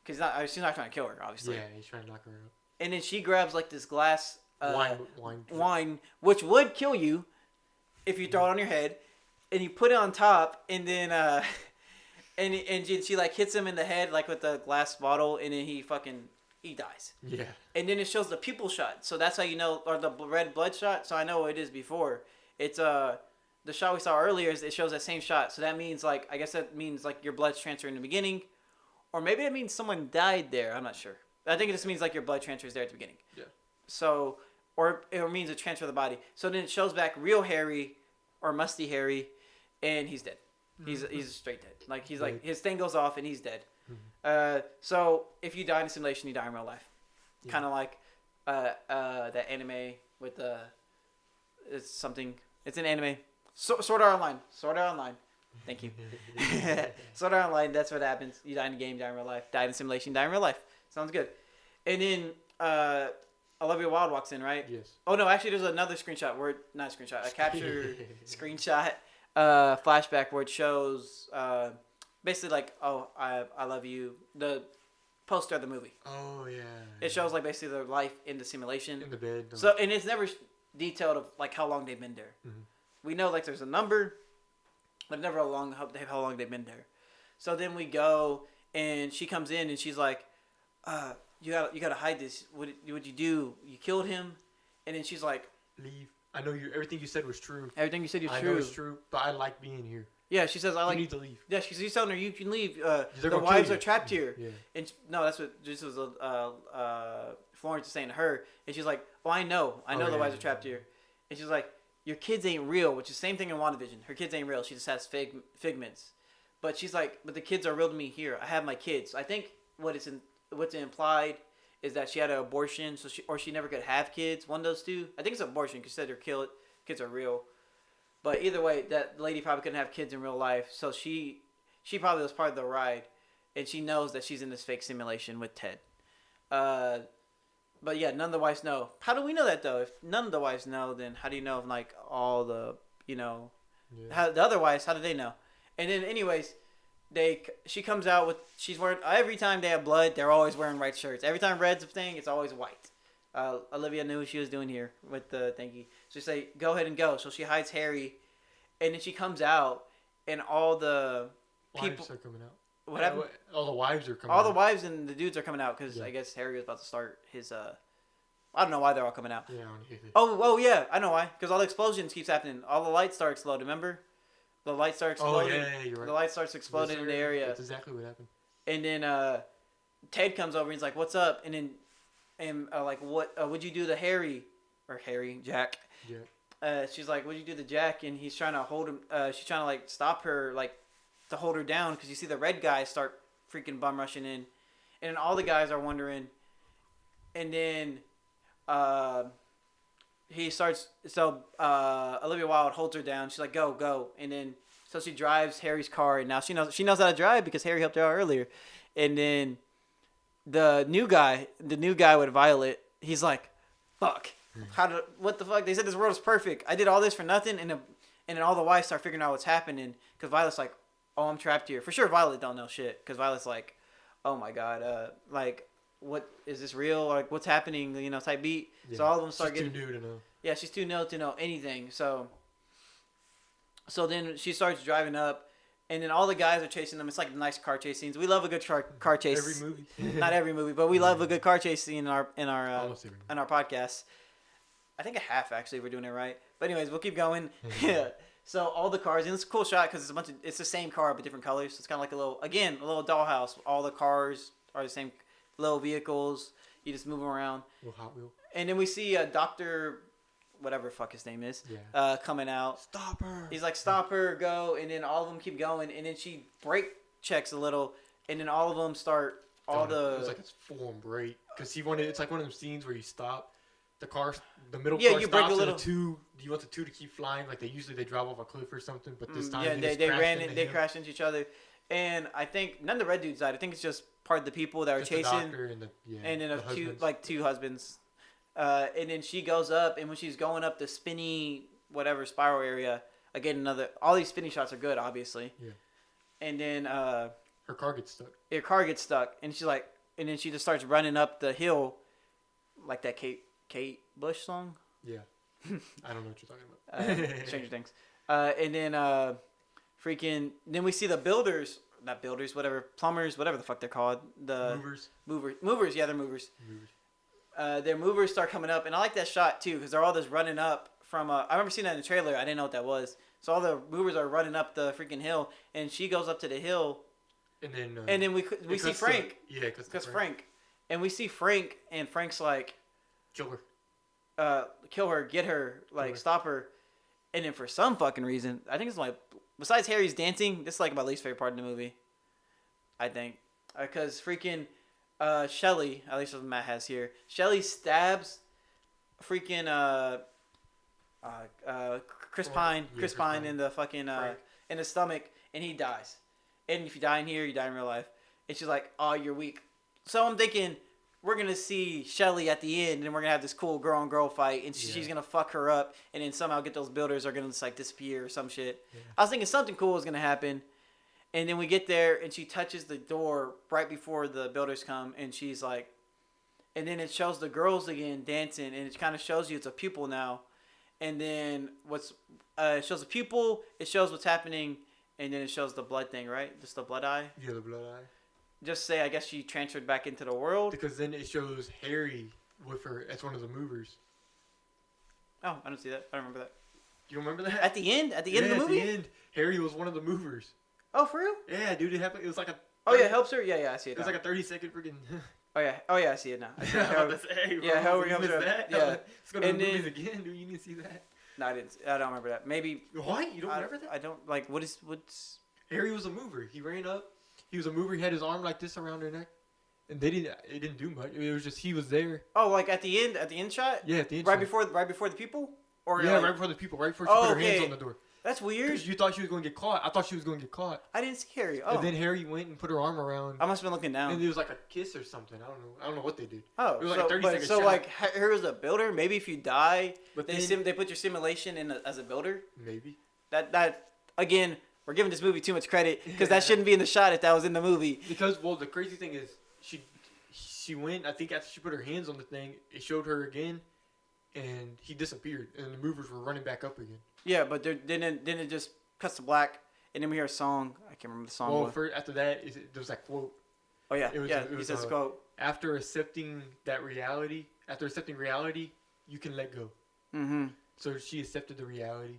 Because she's not trying to kill her, obviously. Yeah, he's trying to knock her out. And then she grabs like this glass wine, which would kill you if you throw it on your head, and you put it on top, and then and she like hits him in the head like with the glass bottle, and then he dies. Yeah. And then it shows the pupil shot, so that's how you know, or the red blood shot. So I know what it is before. It's the shot we saw earlier. It shows that same shot, so that means like your blood's transferred in the beginning, or maybe it means someone died there. I'm not sure. I think it just means like your blood transfers there at the beginning. Yeah. So, or it means a transfer of the body. So then it shows back real Harry, or musty Harry, and he's dead. He's straight dead. Like he's like his thing goes off and he's dead. Mm-hmm. So if you die in a simulation, you die in real life. Yeah. Kind of like that anime with the it's an anime. Sword Art Online. Thank you. Sword Art Online. That's what happens. You die in the game, die in real life. Die in a simulation, die in real life. Sounds good. And then Olivia Wilde walks in, right? Yes. Oh no, actually, there's another screenshot a capture screenshot flashback where it shows basically like, oh, I love you. The poster of the movie. Oh yeah. It shows like basically their life in the simulation. In the bed. So and it's never detailed of like how long they've been there. Mm-hmm. We know like there's a number, but never how long they've been there. So then we go and she comes in and she's like, you gotta hide this. What you do? You killed him, and then she's like, leave. I know everything you said was true. Everything you said was true. I know it's true, but I like being here. Yeah, she says you need to leave. Yeah, she's telling her you can leave. The wives are trapped here. Yeah. And no, that's what this was. Florence is saying to her, and she's like, "Oh, I know the wives are trapped here." And she's like, "Your kids ain't real," which is the same thing in WandaVision. Her kids ain't real. She just has figments. But she's like, "But the kids are real to me here. I have my kids." I think what's implied is that she had an abortion, so she never could have kids. One of those two. I think it's abortion because she said her kids are real. But either way, that lady probably couldn't have kids in real life, so she probably was part of the ride, and she knows that she's in this fake simulation with Ted. But yeah, none of the wives know. How do we know that though? If none of the wives know, then how do you know if like all the how the other wives? How do they know? And then anyways, she comes out with she's wearing every time they have blood they're always wearing white shirts. Every time red's a thing it's always white. Olivia knew what she was doing here with the thingy. So she say go ahead and go. So she hides Harry, and then she comes out and all the people wives are coming out. What happened? All the wives are coming All out. the wives and the dudes are coming out because I guess Harry was about to start his I don't know why they're all coming out. Yeah, I don't get it. Oh yeah, I know why. Because all the explosions keeps happening. All the lights start exploding. Remember? The lights start exploding. Oh yeah, you're right. The light starts exploding in the area. That's exactly what happened. And then Ted comes over and he's like, "What's up?" And then like, what'd you do to Harry or Jack? Yeah. She's like, "What'd you do to Jack?" And he's trying to hold him. She's trying to like stop her, like to hold her down because you see the red guys start freaking bum rushing in, and then all the guys are wondering, and then he starts. So Olivia Wilde holds her down. She's like, "Go," and then so she drives Harry's car, and now she knows how to drive because Harry helped her out earlier, and then the new guy with Violet, he's like, "Fuck, what the fuck?" They said this world is perfect. I did all this for nothing, and then all the wives start figuring out what's happening because Violet's like, "Oh, I'm trapped here." For sure, Violet don't know shit because Violet's like, "Oh my god, like, what is this real? Like, what's happening?" You know, type beat. Yeah. So all of them start getting. She's too new to know. Yeah, she's too new to know anything. So then she starts driving up, and then all the guys are chasing them. It's like nice car chase scenes. We love a good car chase. Every movie. Not every movie, but we love a good car chase scene in our podcast. I think a half actually. If we're doing it right. But anyways, we'll keep going. Yeah. So all the cars, and it's a cool shot because it's the same car but different colors. So it's kind of like a little dollhouse. All the cars are the same little vehicles. You just move them around. Little Hot Wheel. And then we see Dr. whatever fuck his name is, coming out. Stop her. He's like, "Stop her, go!" And then all of them keep going, and then she brake checks a little, and then all of them start It was like a full-on brake because it's like one of those scenes where you stop. The middle car you stops break a little. and the two. You want the two to keep flying like they drive off a cliff or something, but this time they crashed into each other, and I think none of the red dudes died. I think it's just part of the people that were chasing, the doctor and then two husbands, and then she goes up, and when she's going up the spinny whatever spiral area, again all these spinny shots are good, obviously. Yeah. And then her car gets stuck. Her car gets stuck, and she's like, and then she just starts running up the hill, like that Kate Bush song. Yeah. I don't know what you're talking about. Stranger Things. And then then we see the plumbers, whatever the fuck they're called. The movers. Yeah, they're movers. Their movers start coming up, and I like that shot too because they're all just running up from. I remember seeing that in the trailer. I didn't know what that was. So all the movers are running up the freaking hill, and she goes up to the hill. And then we see Frank. Because Frank. And we see Frank, and Frank's like, kill her, get her, like stop her. And then for some fucking reason, I think it's besides Harry's dancing, this is like my least favorite part of the movie. I think. Because freaking Shelly, at least what Matt has here, Shelly stabs freaking Chris Pine in the fucking in the stomach, and he dies. And if you die in here, you die in real life. And she's like, "Oh, you're weak." So I'm thinking we're gonna see Shelly at the end, and we're gonna have this cool girl on girl fight, and she's gonna fuck her up, and then somehow get those builders are gonna just like disappear or some shit. Yeah. I was thinking something cool was gonna happen, and then we get there, and she touches the door right before the builders come, and she's like, and then it shows the girls again dancing, and it kind of shows you it's a pupil now, and then it shows a pupil, it shows what's happening, and then it shows the blood thing, right? Just the blood eye. Yeah, the blood eye. Just say, I guess she transferred back into the world. Because then it shows Harry with her as one of the movers. Oh, I don't see that. I don't remember that. You don't remember that? At the end? At the end of the movie? At the end, Harry was one of the movers. Oh, for real? Yeah, dude, it happened. It was like a... Oh, yeah, helps her? Yeah, I see it now. It was like a 30-second freaking... Oh, yeah, I see it now. Yeah, how helps her. That? Yeah. Let's go to the movies again, dude. You need to see that. No, I didn't. I don't remember that. Maybe... What? You don't remember that? I don't... Like, what's... Harry was a mover. He ran up. He was a mover. He had his arm like this around her neck. And it didn't do much. It was just he was there. Oh, like at the end shot? Yeah, at the end right shot. Right before the people? Or yeah, right before the people. Right before she put her hands on the door. That's weird. You thought she was going to get caught. I thought she was going to get caught. I didn't see Harry. Oh. And then Harry went and put her arm around. I must have been looking down. And it was like a kiss or something. I don't know what they did. Oh, it was like a 30-second shot. So like Harry was a builder. Maybe if you die, but they put your simulation in as a builder. Maybe. That again, we're giving this movie too much credit because that shouldn't be in the shot if that was in the movie. Because the crazy thing is she went. I think after she put her hands on the thing, it showed her again, and he disappeared, and the movers were running back up again. Yeah, but didn't it just cuts to black, and then we hear a song. I can't remember the song. Well, after that, there was that quote. Oh yeah, it was, he says quote. After accepting reality, you can let go. Mm-hmm. So she accepted the reality.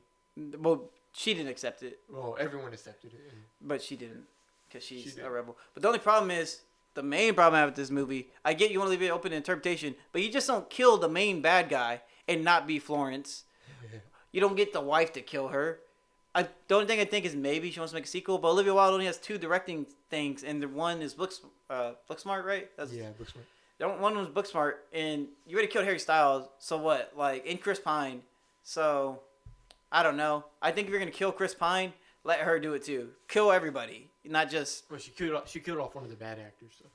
Well, she didn't accept it. Well, everyone accepted it. But she didn't, because she's a rebel. But the only problem is, the main problem I have with this movie, I get you want to leave it open to interpretation, but you just don't kill the main bad guy and not be Florence. You don't get the wife to kill her. The only thing I think is maybe she wants to make a sequel, but Olivia Wilde only has 2 directing things, and the one is Booksmart, right? Booksmart. One was Booksmart, and you already killed Harry Styles, so what? And Chris Pine. So, I don't know. I think if you're going to kill Chris Pine, let her do it too. Kill everybody, not just... Well, she killed off one of the bad actors, so...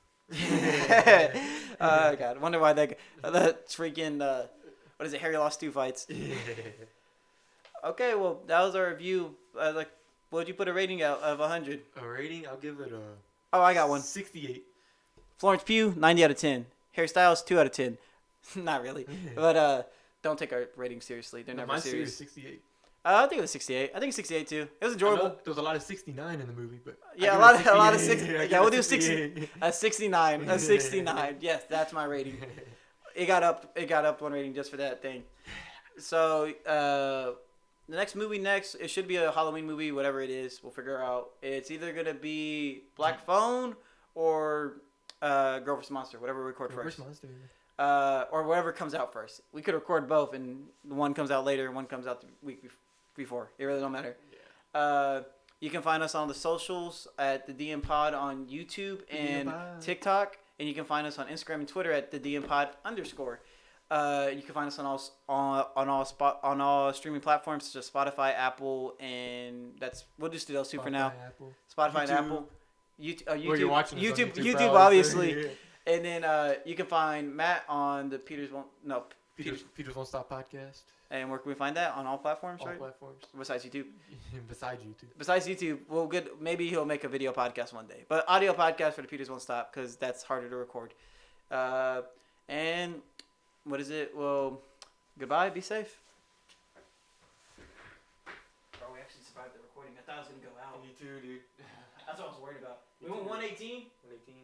God, I wonder why that freaking... what is it? Harry lost 2 fights. Okay, well, that was our review. What would you put a rating out of 100? A rating? I'll give it a... Oh, I got one. 68. Florence Pugh, 90 out of 10. Harry Styles, 2 out of 10. Not really. But don't take our ratings seriously. They're never serious. 68. I think it was 68. I think 68 too. It was enjoyable. There was a lot of 69 in the movie, but... Yeah, a lot of 60. Yeah, we'll do 60. A 69. A 69. Yes, that's my rating. It got up 1 rating just for that thing. So, the next movie it should be a Halloween movie, whatever it is. We'll figure out. It's either going to be Black Phone or Girl vs. Monster, whatever we record first. Monster. Or whatever comes out first. We could record both, and one comes out later, and one comes out the week before. It really don't matter. Yeah. You can find us on the socials at the Thedmpod on YouTube and TikTok, and you can find us on Instagram and Twitter at the Thedmpod_. You can find us on all streaming platforms such as Spotify, Apple, and we'll just do those 2 for now. Apple. Spotify and Apple. YouTube. Where you're watching YouTube, obviously. And then you can find Matt on the Peters Won't Stop podcast. And where can we find that? On all platforms, right? All platforms. Besides YouTube. Besides YouTube. Well, good. Maybe he'll make a video podcast one day. But audio podcast for the Peters Won't Stop because that's harder to record. And what is it? Well, goodbye. Be safe. Bro, we actually survived the recording. I thought it was going to go out. Me too, dude. That's what I was worried about. We went 118? 118.